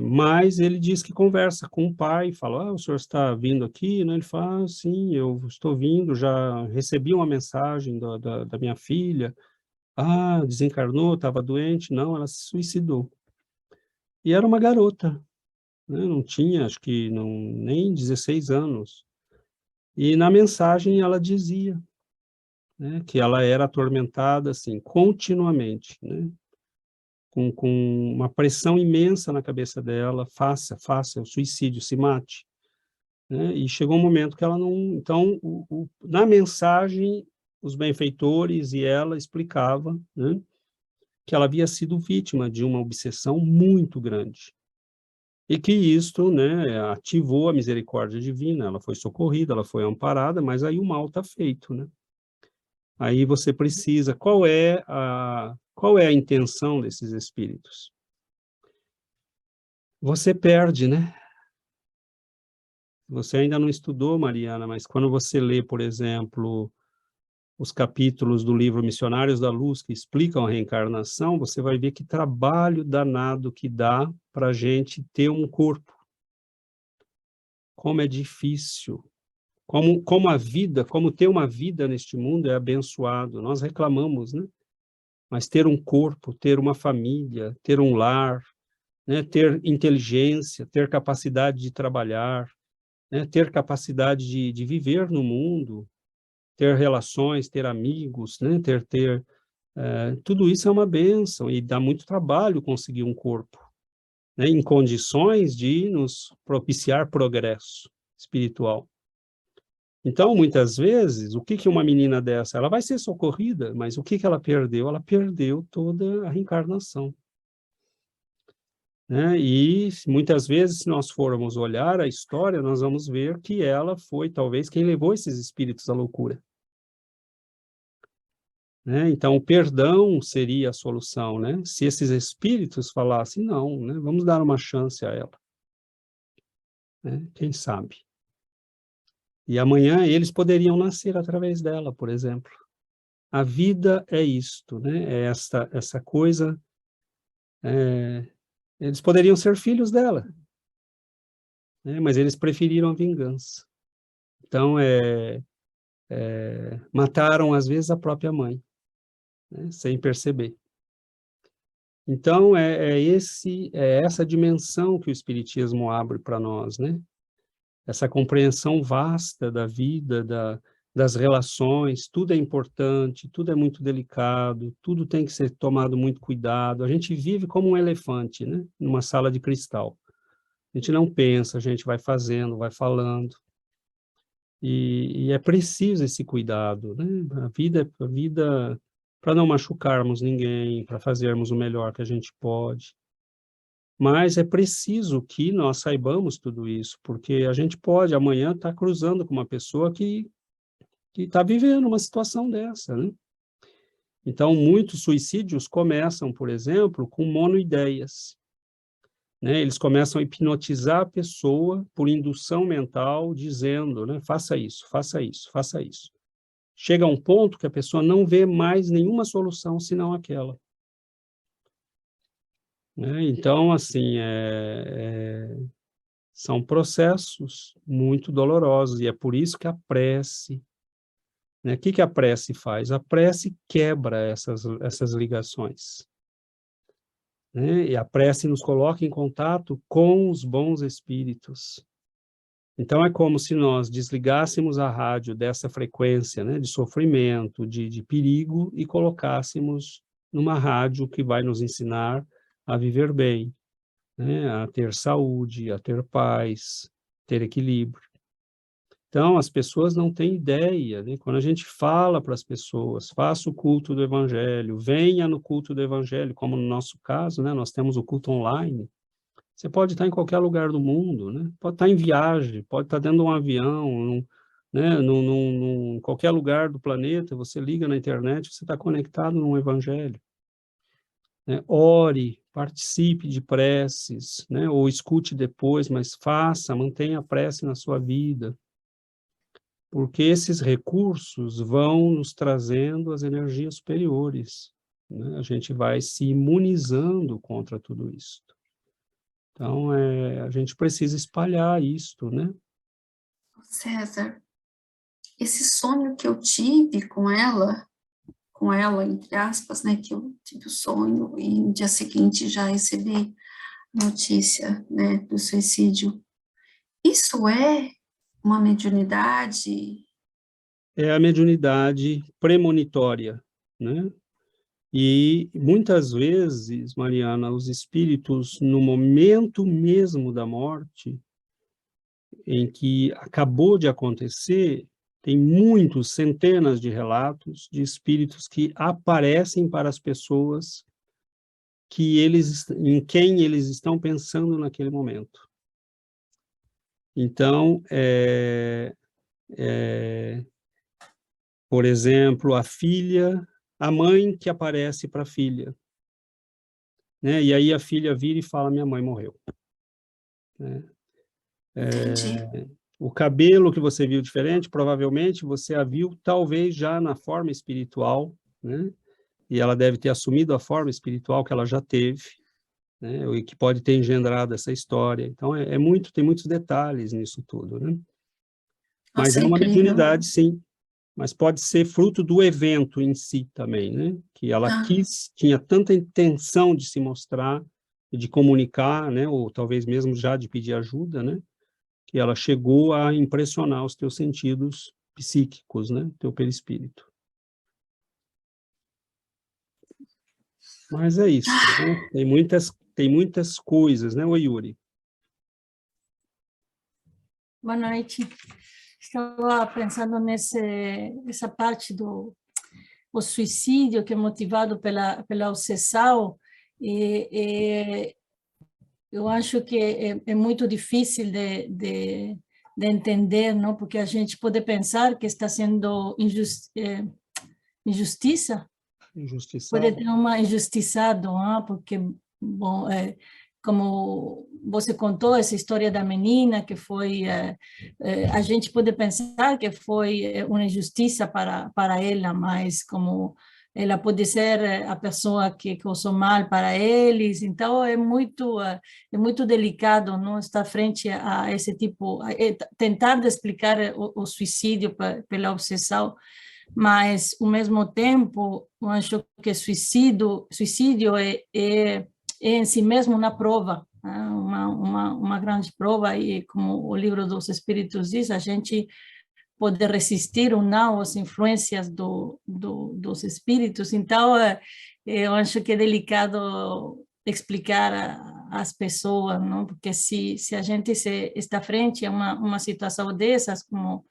Mas ele diz que conversa com o pai, fala, o senhor está vindo aqui, né? Ele fala, sim, eu estou vindo, já recebi uma mensagem da minha filha, desencarnou, estava doente, não, ela se suicidou. E era uma garota, né? Não tinha, acho que nem 16 anos. E na mensagem ela dizia, né, que ela era atormentada, assim, continuamente, né? Com uma pressão imensa na cabeça dela, faça o suicídio, se mate, né? E chegou um momento que ela não... Então, na mensagem, os benfeitores e ela explicavam, né, que ela havia sido vítima de uma obsessão muito grande, e que isto, né, ativou a misericórdia divina, ela foi socorrida, ela foi amparada, mas aí o mal está feito, né? Aí você precisa... Qual é a intenção desses espíritos? Você perde, né? Você ainda não estudou, Mariana, mas quando você lê, por exemplo, os capítulos do livro Missionários da Luz, que explicam a reencarnação, você vai ver que trabalho danado que dá para a gente ter um corpo. Como é difícil. Como ter uma vida neste mundo é abençoado. Nós reclamamos, né? Mas ter um corpo, ter uma família, ter um lar, né? Ter inteligência, ter capacidade de trabalhar, né? Ter capacidade de viver no mundo, ter relações, ter amigos, né? Tudo isso é uma bênção e dá muito trabalho conseguir um corpo, né? Em condições de nos propiciar progresso espiritual. Então, muitas vezes, o que uma menina dessa, ela vai ser socorrida, mas o que ela perdeu? Ela perdeu toda a reencarnação. Né? E muitas vezes, se nós formos olhar a história, nós vamos ver que ela foi, talvez, quem levou esses espíritos à loucura. Né? Então, o perdão seria a solução, né? Se esses espíritos falassem, não, né? Vamos dar uma chance a ela. Né? Quem sabe? E amanhã eles poderiam nascer através dela, por exemplo. A vida é isto, né? É essa coisa... eles poderiam ser filhos dela, né? Mas eles preferiram a vingança. Então, mataram, às vezes, a própria mãe, né? Sem perceber. Então, é essa dimensão que o Espiritismo abre para nós, né? Essa compreensão vasta da vida, das relações, tudo é importante, tudo é muito delicado, tudo tem que ser tomado muito cuidado. A gente vive como um elefante, né? Numa sala de cristal. A gente não pensa, a gente vai fazendo, vai falando. E é preciso esse cuidado, né? A vida, para não machucarmos ninguém, para fazermos o melhor que a gente pode. Mas é preciso que nós saibamos tudo isso, porque a gente pode amanhã estar cruzando com uma pessoa que está vivendo uma situação dessa, né? Então, muitos suicídios começam, por exemplo, com monoideias, né? Eles começam a hipnotizar a pessoa por indução mental, dizendo, né? Faça isso, faça isso, faça isso. Chega a um ponto que a pessoa não vê mais nenhuma solução senão aquela. Né? Então, assim, são processos muito dolorosos, e é por isso que a prece, né? O que a prece faz? A prece quebra essas ligações. Né? E a prece nos coloca em contato com os bons espíritos. Então, é como se nós desligássemos a rádio dessa frequência, né? De sofrimento, de perigo, e colocássemos numa rádio que vai nos ensinar a viver bem, né? A ter saúde, a ter paz, ter equilíbrio. Então, as pessoas não têm ideia, né? Quando a gente fala para as pessoas, faça o culto do Evangelho, venha no culto do Evangelho, como no nosso caso, né? Nós temos o culto online. Você pode estar em qualquer lugar do mundo, né? Pode estar em viagem, pode estar dentro de um avião, né? Em qualquer lugar do planeta, você liga na internet, você está conectado no Evangelho. Né? Ore, participe de preces, né? Ou escute depois, mas mantenha a prece na sua vida. Porque esses recursos vão nos trazendo as energias superiores, né? A gente vai se imunizando contra tudo isso. Então, a gente precisa espalhar isto, né? César, esse sonho que eu tive com ela, entre aspas, né, que eu tive o sonho e no dia seguinte já recebi notícia, né, do suicídio, isso é uma mediunidade? É a mediunidade premonitória, né? E muitas vezes, Mariana, os espíritos, no momento mesmo da morte, em que acabou de acontecer, tem muitos, centenas de relatos de espíritos que aparecem para as pessoas em quem eles estão pensando naquele momento. Então, por exemplo, a mãe que aparece para a filha, né? E aí a filha vira e fala, minha mãe morreu. Né? Entendi. O cabelo que você viu diferente, provavelmente você a viu talvez já na forma espiritual, né? E ela deve ter assumido a forma espiritual que ela já teve, né? E que pode ter engendrado essa história. Então, tem muitos detalhes nisso tudo, né? Mas Nossa, é é uma incrível. mediunidade, sim. Mas pode ser fruto do evento em si também, né? Que ela tinha tanta intenção de se mostrar e de comunicar, né? Ou talvez mesmo já de pedir ajuda, né? Que ela chegou a impressionar os teus sentidos psíquicos, né? Teu perispírito. Mas é isso, né? Tem muitas coisas, né, Yuri? Boa noite. estava pensando nessa parte do o suicídio, que é motivado pela obsessão, e eu acho que é muito difícil de entender, não? Porque a gente pode pensar que está sendo injustiça, Injustiçado. pode ter uma injustiçado, porque, bom, como você contou essa história da menina, que foi, a gente pode pensar que foi uma injustiça para ela, mas como ela pode ser a pessoa que causou mal para eles, então é muito delicado, não estar frente a esse tipo, tentar de explicar o suicídio pela obsessão, mas ao mesmo tempo eu acho que suicídio é em si mesmo uma prova, né? uma grande prova, e como o livro dos Espíritos diz, a gente pode resistir ou não às influências dos espíritos. Então, eu acho que é delicado explicar às pessoas, não? Porque se a gente está frente a uma situação dessas, como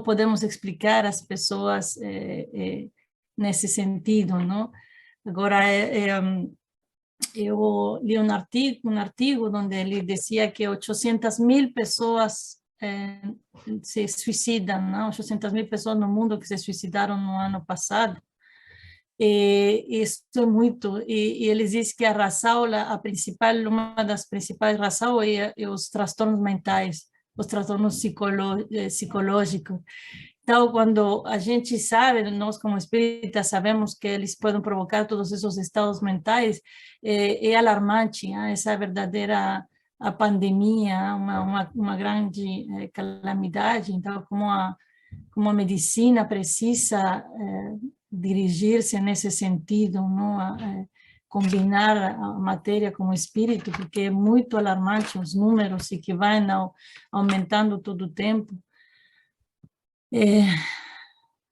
podemos explicar às pessoas nesse sentido, não? Agora, eu li um artigo onde ele dizia que 800.000 pessoas se suicidam, não? 800.000 pessoas no mundo que se suicidaram no ano passado. E isso é muito. E eles dizem que a razão, uma das principais razões é os transtornos mentais, os transtornos psicológicos. Então, quando a gente sabe, nós como espíritas sabemos que eles podem provocar todos esses estados mentais, é alarmante, essa verdadeira a pandemia, uma grande calamidade. Então, como a medicina precisa dirigir-se nesse sentido, não? Combinar a matéria com o espírito, porque é muito alarmante os números e que vão aumentando todo o tempo.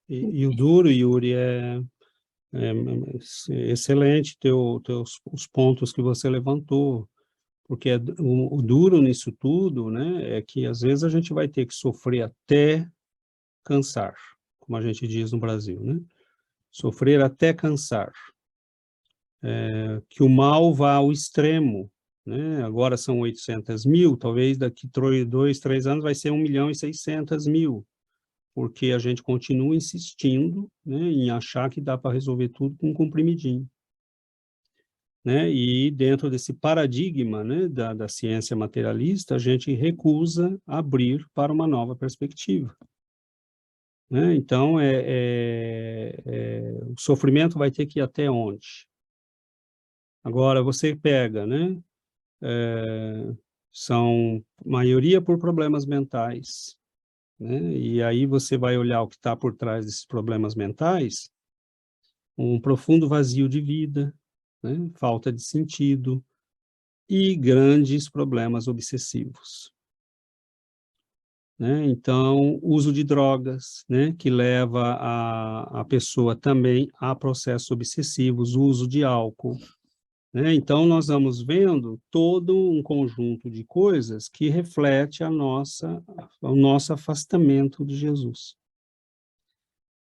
E o duro, Yuri, é excelente os pontos que você levantou, porque o duro nisso tudo, né, é que às vezes a gente vai ter que sofrer até cansar, como a gente diz no Brasil, né? Sofrer até cansar. Que o mal vá ao extremo, né? Agora são 800.000, talvez daqui 2, 3 anos vai ser 1.600.000, porque a gente continua insistindo, né, em achar que dá para resolver tudo com um comprimidinho. Né? E dentro desse paradigma, né, da ciência materialista, a gente recusa abrir para uma nova perspectiva. Né? Então, o sofrimento vai ter que ir até onde? Agora, você pega, né, são maioria por problemas mentais, né? E aí você vai olhar o que está por trás desses problemas mentais, um profundo vazio de vida, né? Falta de sentido e grandes problemas obsessivos. Né? Então, uso de drogas, né? Que leva a pessoa também a processos obsessivos, uso de álcool. Né? Então, nós vamos vendo todo um conjunto de coisas que reflete o nosso afastamento de Jesus.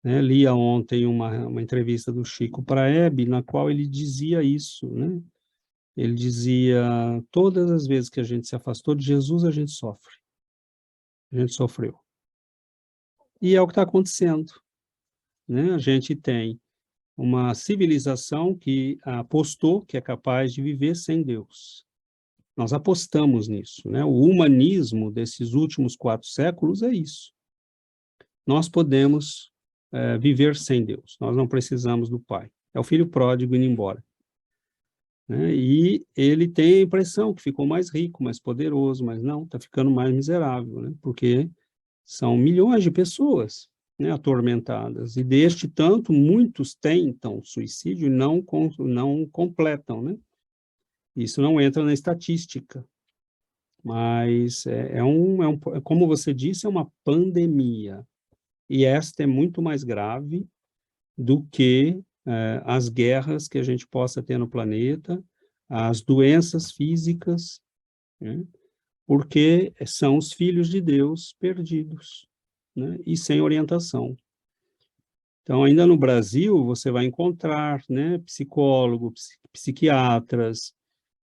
Né? Lia ontem uma entrevista do Chico para a Hebe, na qual ele dizia isso, né? Ele dizia, todas as vezes que a gente se afastou de Jesus, a gente sofre. A gente sofreu. E é o que está acontecendo. Né? A gente tem uma civilização que apostou que é capaz de viver sem Deus. Nós apostamos nisso, né? O humanismo desses últimos 4 séculos é isso. Nós podemos viver sem Deus, nós não precisamos do Pai. É o filho pródigo indo embora. Né? E ele tem a impressão que ficou mais rico, mais poderoso, mas não, está ficando mais miserável, né? Porque são milhões de pessoas, né, atormentadas, e deste tanto, muitos tentam suicídio e não completam, né? Isso não entra na estatística, mas como você disse, é uma pandemia, e esta é muito mais grave do que as guerras que a gente possa ter no planeta, as doenças físicas, né? porque são os filhos de Deus perdidos, né, e sem orientação. Então, ainda no Brasil, você vai encontrar, né, psicólogos, psiquiatras,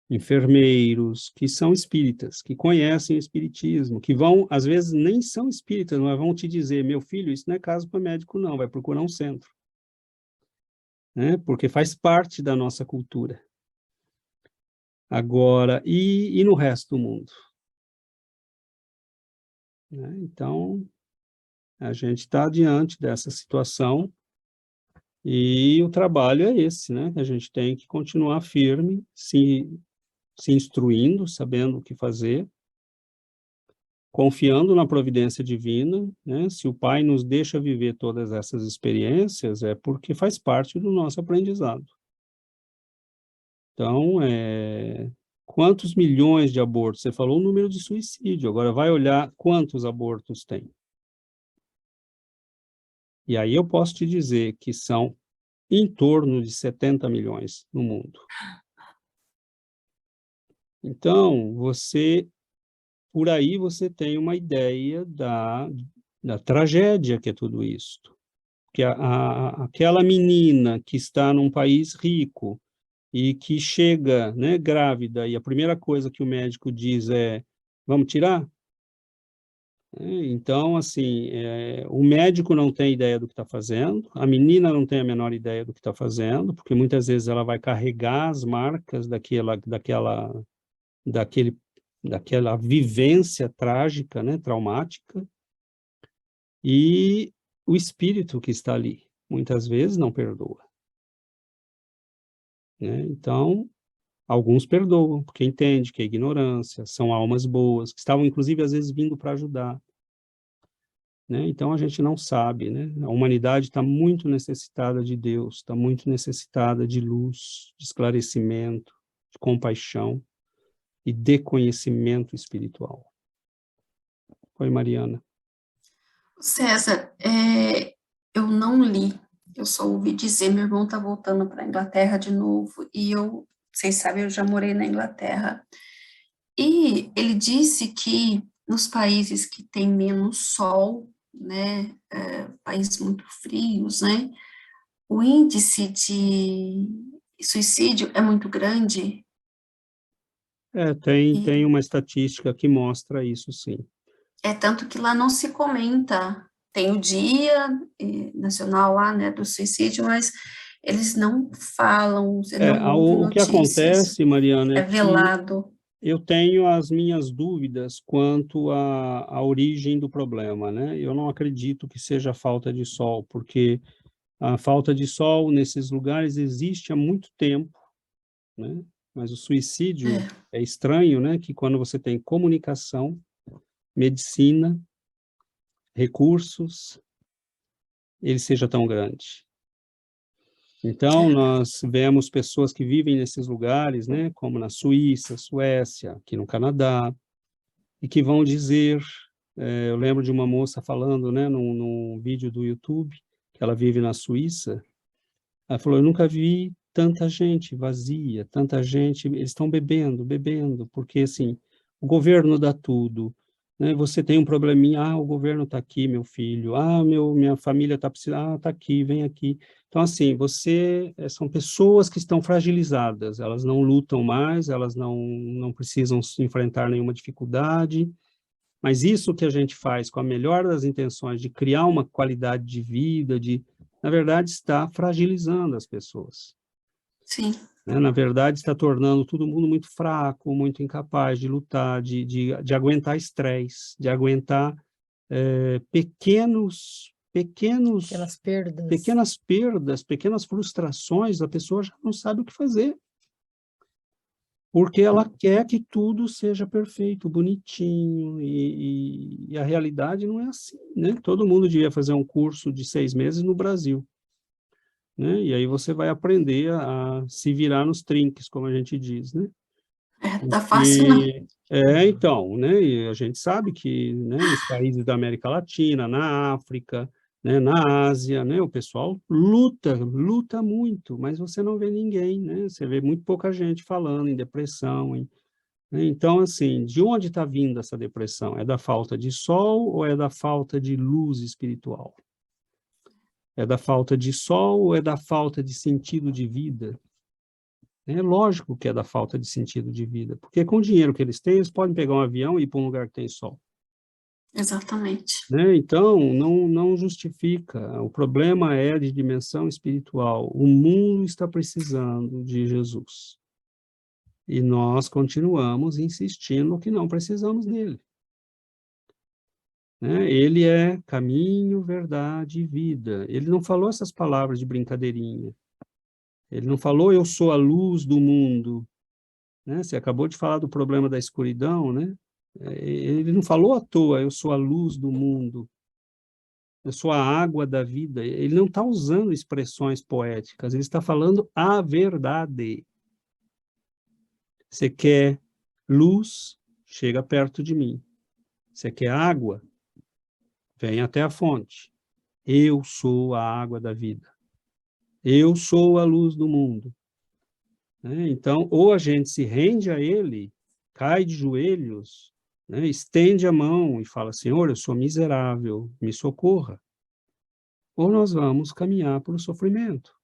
enfermeiros, que são espíritas, que conhecem o espiritismo, que vão, às vezes, nem são espíritas, mas vão te dizer, meu filho, isso não é caso para médico, não, vai procurar um centro. Né, porque faz parte da nossa cultura. Agora, e no resto do mundo? Né, então, a gente está diante dessa situação e o trabalho é esse, né? A gente tem que continuar firme, se instruindo, sabendo o que fazer, confiando na providência divina, né? Se o Pai nos deixa viver todas essas experiências, é porque faz parte do nosso aprendizado. Então, quantos milhões de abortos? Você falou o número de suicídio, agora vai olhar quantos abortos tem. E aí eu posso te dizer que são em torno de 70 milhões no mundo. Então, por aí você tem uma ideia da tragédia que é tudo isso. Que aquela menina que está num país rico e que chega, né, grávida, e a primeira coisa que o médico diz é, vamos tirar? Então, assim, o médico não tem ideia do que está fazendo, a menina não tem a menor ideia do que está fazendo, porque muitas vezes ela vai carregar as marcas daquela vivência trágica, né, traumática, e o espírito que está ali, muitas vezes não perdoa. Né? Então, alguns perdoam, porque entende que é ignorância, são almas boas, que estavam, inclusive, às vezes, vindo para ajudar. Né? Então, a gente não sabe, né? A humanidade está muito necessitada de Deus, está muito necessitada de luz, de esclarecimento, de compaixão e de conhecimento espiritual. Oi, Mariana. César, eu não li, eu só ouvi dizer, meu irmão está voltando para a Inglaterra de novo, e vocês sabem, eu já morei na Inglaterra, e ele disse que nos países que têm menos sol, né, países muito frios, né, o índice de suicídio é muito grande. Tem uma estatística que mostra isso, sim. Tanto que lá não se comenta, tem o dia nacional lá, né, do suicídio, mas eles não falam, você não ouve o que notícias. acontece, Mariana, É velado. Eu tenho as minhas dúvidas quanto à origem do problema, né? Eu não acredito que seja falta de sol, porque a falta de sol nesses lugares existe há muito tempo, né? Mas o suicídio é estranho, né? Que quando você tem comunicação, medicina, recursos, ele seja tão grande. Então, nós vemos pessoas que vivem nesses lugares, né? Como na Suíça, Suécia, aqui no Canadá, e que vão dizer, eu lembro de uma moça falando, né, num vídeo do YouTube, que ela vive na Suíça, ela falou, eu nunca vi tanta gente vazia, tanta gente, eles estão bebendo, porque, assim, o governo dá tudo, né, você tem um probleminha, o governo está aqui, meu filho, minha família está precisando, está aqui, vem aqui. Então, assim, são pessoas que estão fragilizadas, elas não lutam mais, elas não precisam enfrentar nenhuma dificuldade, mas isso que a gente faz com a melhor das intenções de criar uma qualidade de vida, na verdade, está fragilizando as pessoas. Sim. Né? Na verdade, está tornando todo mundo muito fraco, muito incapaz de lutar, de aguentar estresse, de aguentar pequenas perdas, pequenas frustrações, a pessoa já não sabe o que fazer. Porque ela quer que tudo seja perfeito, bonitinho, e a realidade não é assim, né? Todo mundo devia fazer um curso de 6 meses no Brasil, né? E aí você vai aprender a se virar nos trinques, como a gente diz, né? Tá fácil, não. Então, né? E a gente sabe que, né, nos países da América Latina, na África, né, na Ásia, né, o pessoal luta muito, mas você não vê ninguém, né? Você vê muito pouca gente falando em depressão, Então, assim, de onde está vindo essa depressão? É da falta de sol ou é da falta de luz espiritual? É da falta de sol ou é da falta de sentido de vida? É lógico que é da falta de sentido de vida, porque com o dinheiro que eles têm, eles podem pegar um avião e ir para um lugar que tem sol. Exatamente. Né? Então, não justifica. O problema é de dimensão espiritual. O mundo está precisando de Jesus. E nós continuamos insistindo que não precisamos dele. Né? Ele é caminho, verdade e vida. Ele não falou essas palavras de brincadeirinha. Ele não falou, eu sou a luz do mundo. Né? Você acabou de falar do problema da escuridão, né? Ele não falou à toa, eu sou a luz do mundo. Eu sou a água da vida. Ele não está usando expressões poéticas, ele está falando a verdade. Você quer luz, chega perto de mim. Você quer água, vem até a fonte. Eu sou a água da vida. Eu sou a luz do mundo. Né? Então, ou a gente se rende a ele, cai de joelhos, né? Estende a mão e fala, Senhor, eu sou miserável, me socorra. Ou nós vamos caminhar para o sofrimento.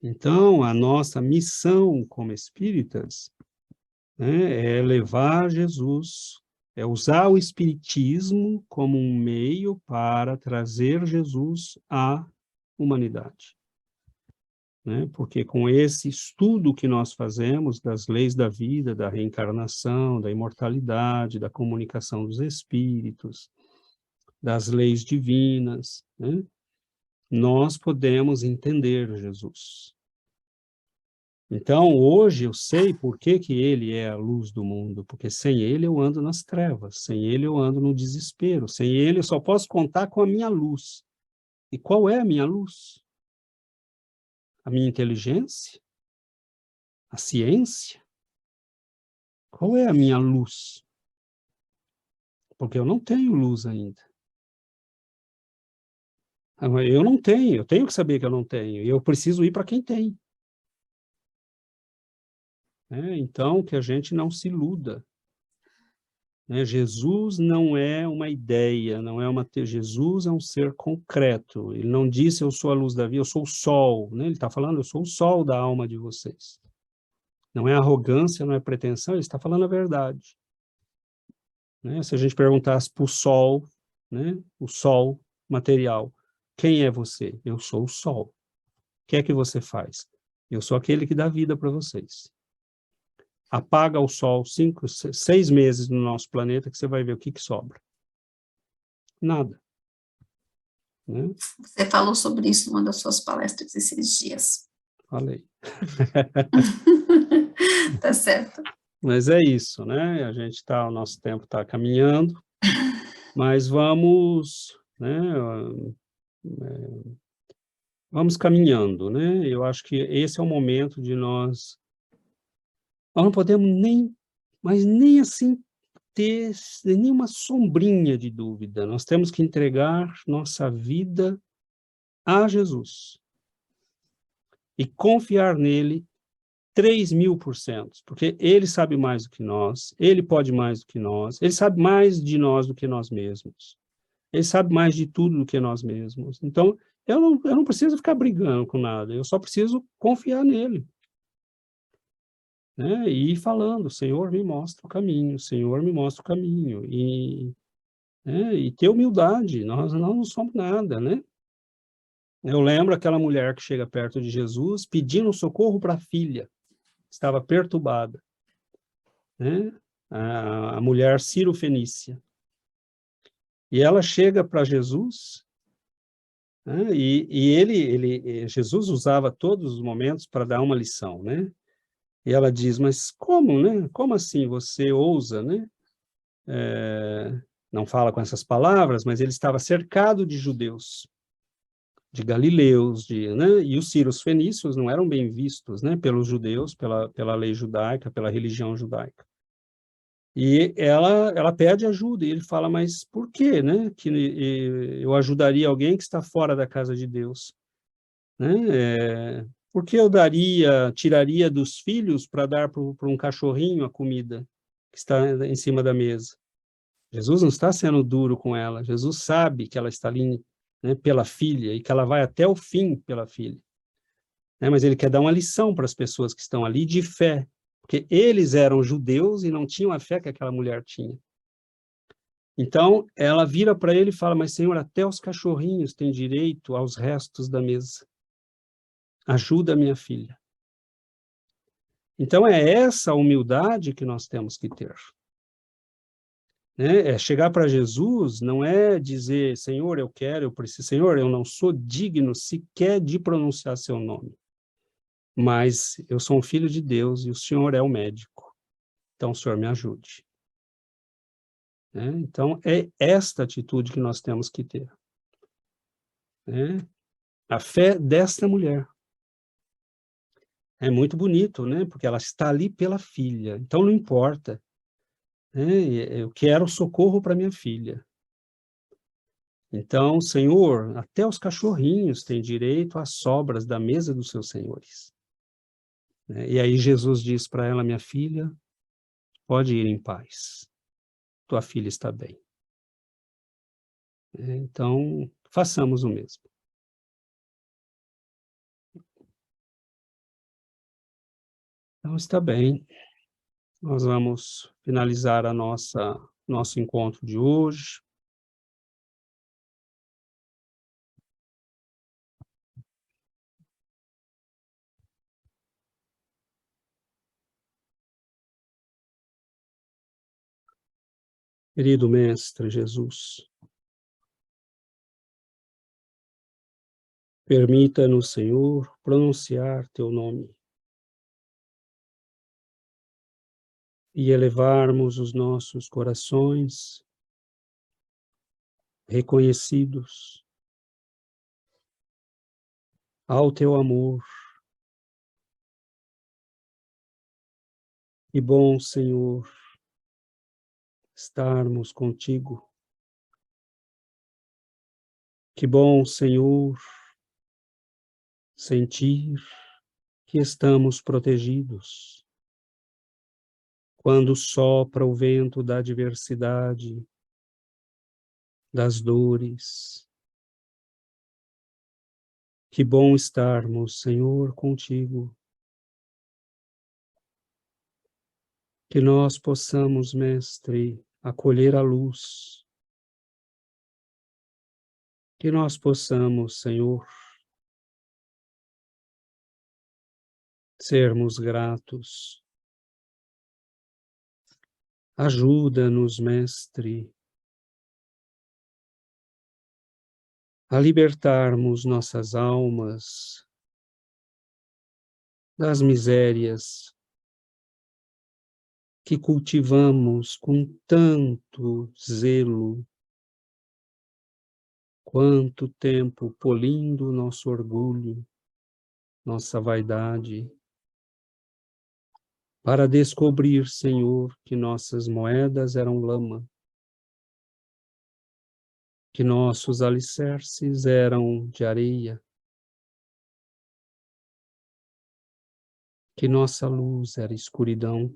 Então, a nossa missão como espíritas, né, é levar Jesus, é usar o espiritismo como um meio para trazer Jesus à humanidade. Né? Porque com esse estudo que nós fazemos das leis da vida, da reencarnação, da imortalidade, da comunicação dos espíritos, das leis divinas, né? Nós podemos entender Jesus. Então, hoje eu sei por que que ele é a luz do mundo, porque sem ele eu ando nas trevas, sem ele eu ando no desespero, sem ele eu só posso contar com a minha luz. E qual é a minha luz? A minha inteligência? A ciência? Qual é a minha luz? Porque eu não tenho luz ainda. Eu não tenho, eu tenho que saber que eu não tenho, e eu preciso ir para quem tem. Então, que a gente não se iluda. Jesus não é uma ideia, não é uma... Jesus é um ser concreto. Ele não disse, eu sou a luz da vida, eu sou o sol. Ele está falando, eu sou o sol da alma de vocês. Não é arrogância, não é pretensão, ele está falando a verdade. Se a gente perguntasse para o sol, o sol material, quem é você? Eu sou o sol. O que é que você faz? Eu sou aquele que dá vida para vocês. Apaga o sol 6 meses no nosso planeta que você vai ver o que sobra. Nada. Né? Você falou sobre isso numa das suas palestras esses dias. Falei. Tá certo. Mas é isso, né? A gente o nosso tempo está caminhando, mas vamos, vamos caminhando, né? Eu acho que esse é o momento de nós não podemos nem assim ter nenhuma sombrinha de dúvida. Nós temos que entregar nossa vida a Jesus e confiar nele 3.000%, porque ele sabe mais do que nós, ele pode mais do que nós, ele sabe mais de nós do que nós mesmos, ele sabe mais de tudo do que nós mesmos. Então, eu não preciso ficar brigando com nada, eu só preciso confiar nele. E ir falando, Senhor, me mostra o caminho, Senhor, me mostra o caminho. E ter humildade, nós não somos nada, né? Eu lembro aquela mulher que chega perto de Jesus pedindo socorro para a filha, estava perturbada. A mulher Ciro-Fenícia. E ela chega para Jesus, Jesus usava todos os momentos para dar uma lição, né? E ela diz, mas como, né? Como assim você ousa, né? Não fala com essas palavras, mas ele estava cercado de judeus, de galileus, e os sírios fenícios não eram bem vistos, né? Pelos judeus, pela lei judaica, pela religião judaica. E ela pede ajuda, e ele fala, mas por quê, né? Que eu ajudaria alguém que está fora da casa de Deus, né? Por que eu tiraria dos filhos para dar para um cachorrinho a comida que está em cima da mesa? Jesus não está sendo duro com ela. Jesus sabe que ela está ali, né, pela filha e que ela vai até o fim pela filha. Né? Mas ele quer dar uma lição para as pessoas que estão ali de fé, porque eles eram judeus e não tinham a fé que aquela mulher tinha. Então, ela vira para ele e fala, mas Senhor, até os cachorrinhos têm direito aos restos da mesa. Ajuda a minha filha. Então, é essa humildade que nós temos que ter. Né? É chegar para Jesus, não é dizer, Senhor, eu quero, eu preciso. Senhor, eu não sou digno sequer de pronunciar seu nome. Mas eu sou um filho de Deus e o Senhor é o médico. Então, o Senhor me ajude. Né? Então, é esta atitude que nós temos que ter. Né? A fé desta mulher. É muito bonito, né? Porque ela está ali pela filha. Então, não importa. Né? Eu quero socorro para minha filha. Então, Senhor, até os cachorrinhos têm direito às sobras da mesa dos seus senhores. Né? E aí Jesus diz para ela, minha filha, pode ir em paz. Tua filha está bem. Então, façamos o mesmo. Então, está bem. Nós vamos finalizar nosso encontro de hoje. Querido Mestre Jesus, permita-nos, Senhor, pronunciar teu nome e elevarmos os nossos corações reconhecidos ao teu amor. Que bom, Senhor, estarmos contigo. Que bom, Senhor, sentir que estamos protegidos. Quando sopra o vento da adversidade, das dores. Que bom estarmos, Senhor, contigo. Que nós possamos, Mestre, acolher a luz. Que nós possamos, Senhor, sermos gratos. Ajuda-nos, Mestre, a libertarmos nossas almas das misérias que cultivamos com tanto zelo, quanto tempo polindo nosso orgulho, nossa vaidade, para descobrir, Senhor, que nossas moedas eram lama, que nossos alicerces eram de areia, que nossa luz era escuridão.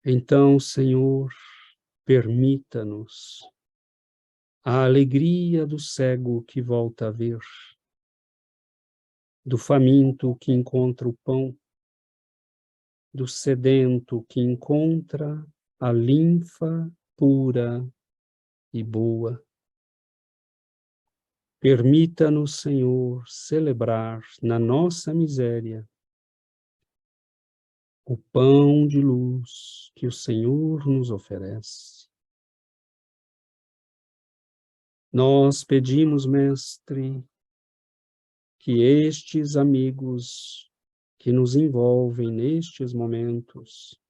Então, Senhor, permita-nos a alegria do cego que volta a ver, do faminto que encontra o pão, do sedento que encontra a linfa pura e boa. Permita-nos, Senhor, celebrar na nossa miséria o pão de luz que o Senhor nos oferece. Nós pedimos, Mestre, que estes amigos que nos envolvem nestes momentos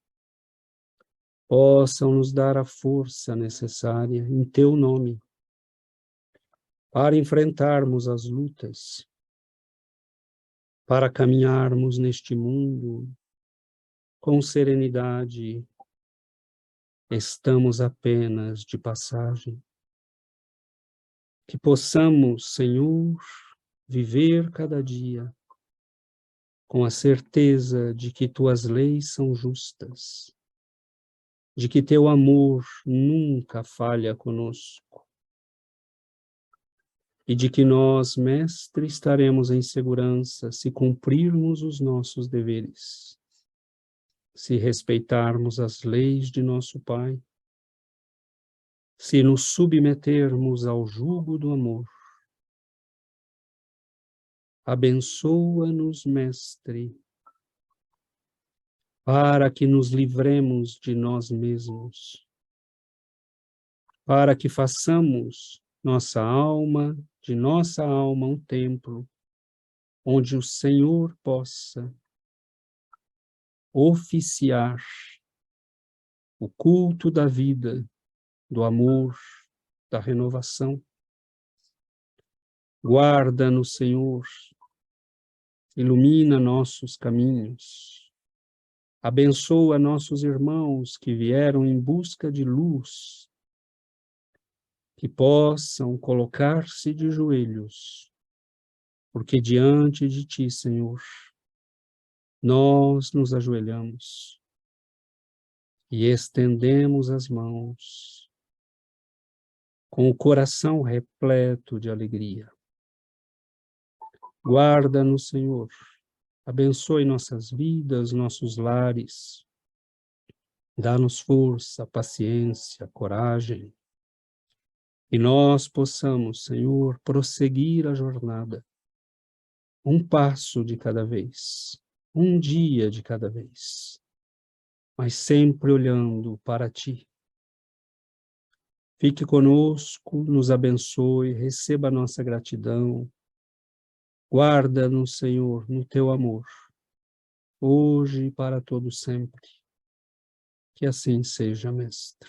possam nos dar a força necessária em teu nome para enfrentarmos as lutas, para caminharmos neste mundo com serenidade. Estamos apenas de passagem. Que possamos, Senhor, viver cada dia com a certeza de que tuas leis são justas, de que teu amor nunca falha conosco, e de que nós, Mestre, estaremos em segurança se cumprirmos os nossos deveres, se respeitarmos as leis de nosso Pai, se nos submetermos ao jugo do amor. Abençoa-nos, Mestre, para que nos livremos de nós mesmos, para que façamos de nossa alma um templo, onde o Senhor possa oficiar o culto da vida, do amor, da renovação. Guarda-nos, Senhor, ilumina nossos caminhos, abençoa nossos irmãos que vieram em busca de luz, que possam colocar-se de joelhos, porque diante de Ti, Senhor, nós nos ajoelhamos e estendemos as mãos com o coração repleto de alegria. Guarda-nos, Senhor, abençoe nossas vidas, nossos lares, dá-nos força, paciência, coragem, e nós possamos, Senhor, prosseguir a jornada, um passo de cada vez, um dia de cada vez, mas sempre olhando para Ti. Fique conosco, nos abençoe, receba a nossa gratidão. Guarda-nos, Senhor, no Teu amor, hoje e para todo sempre. Que assim seja, Mestre.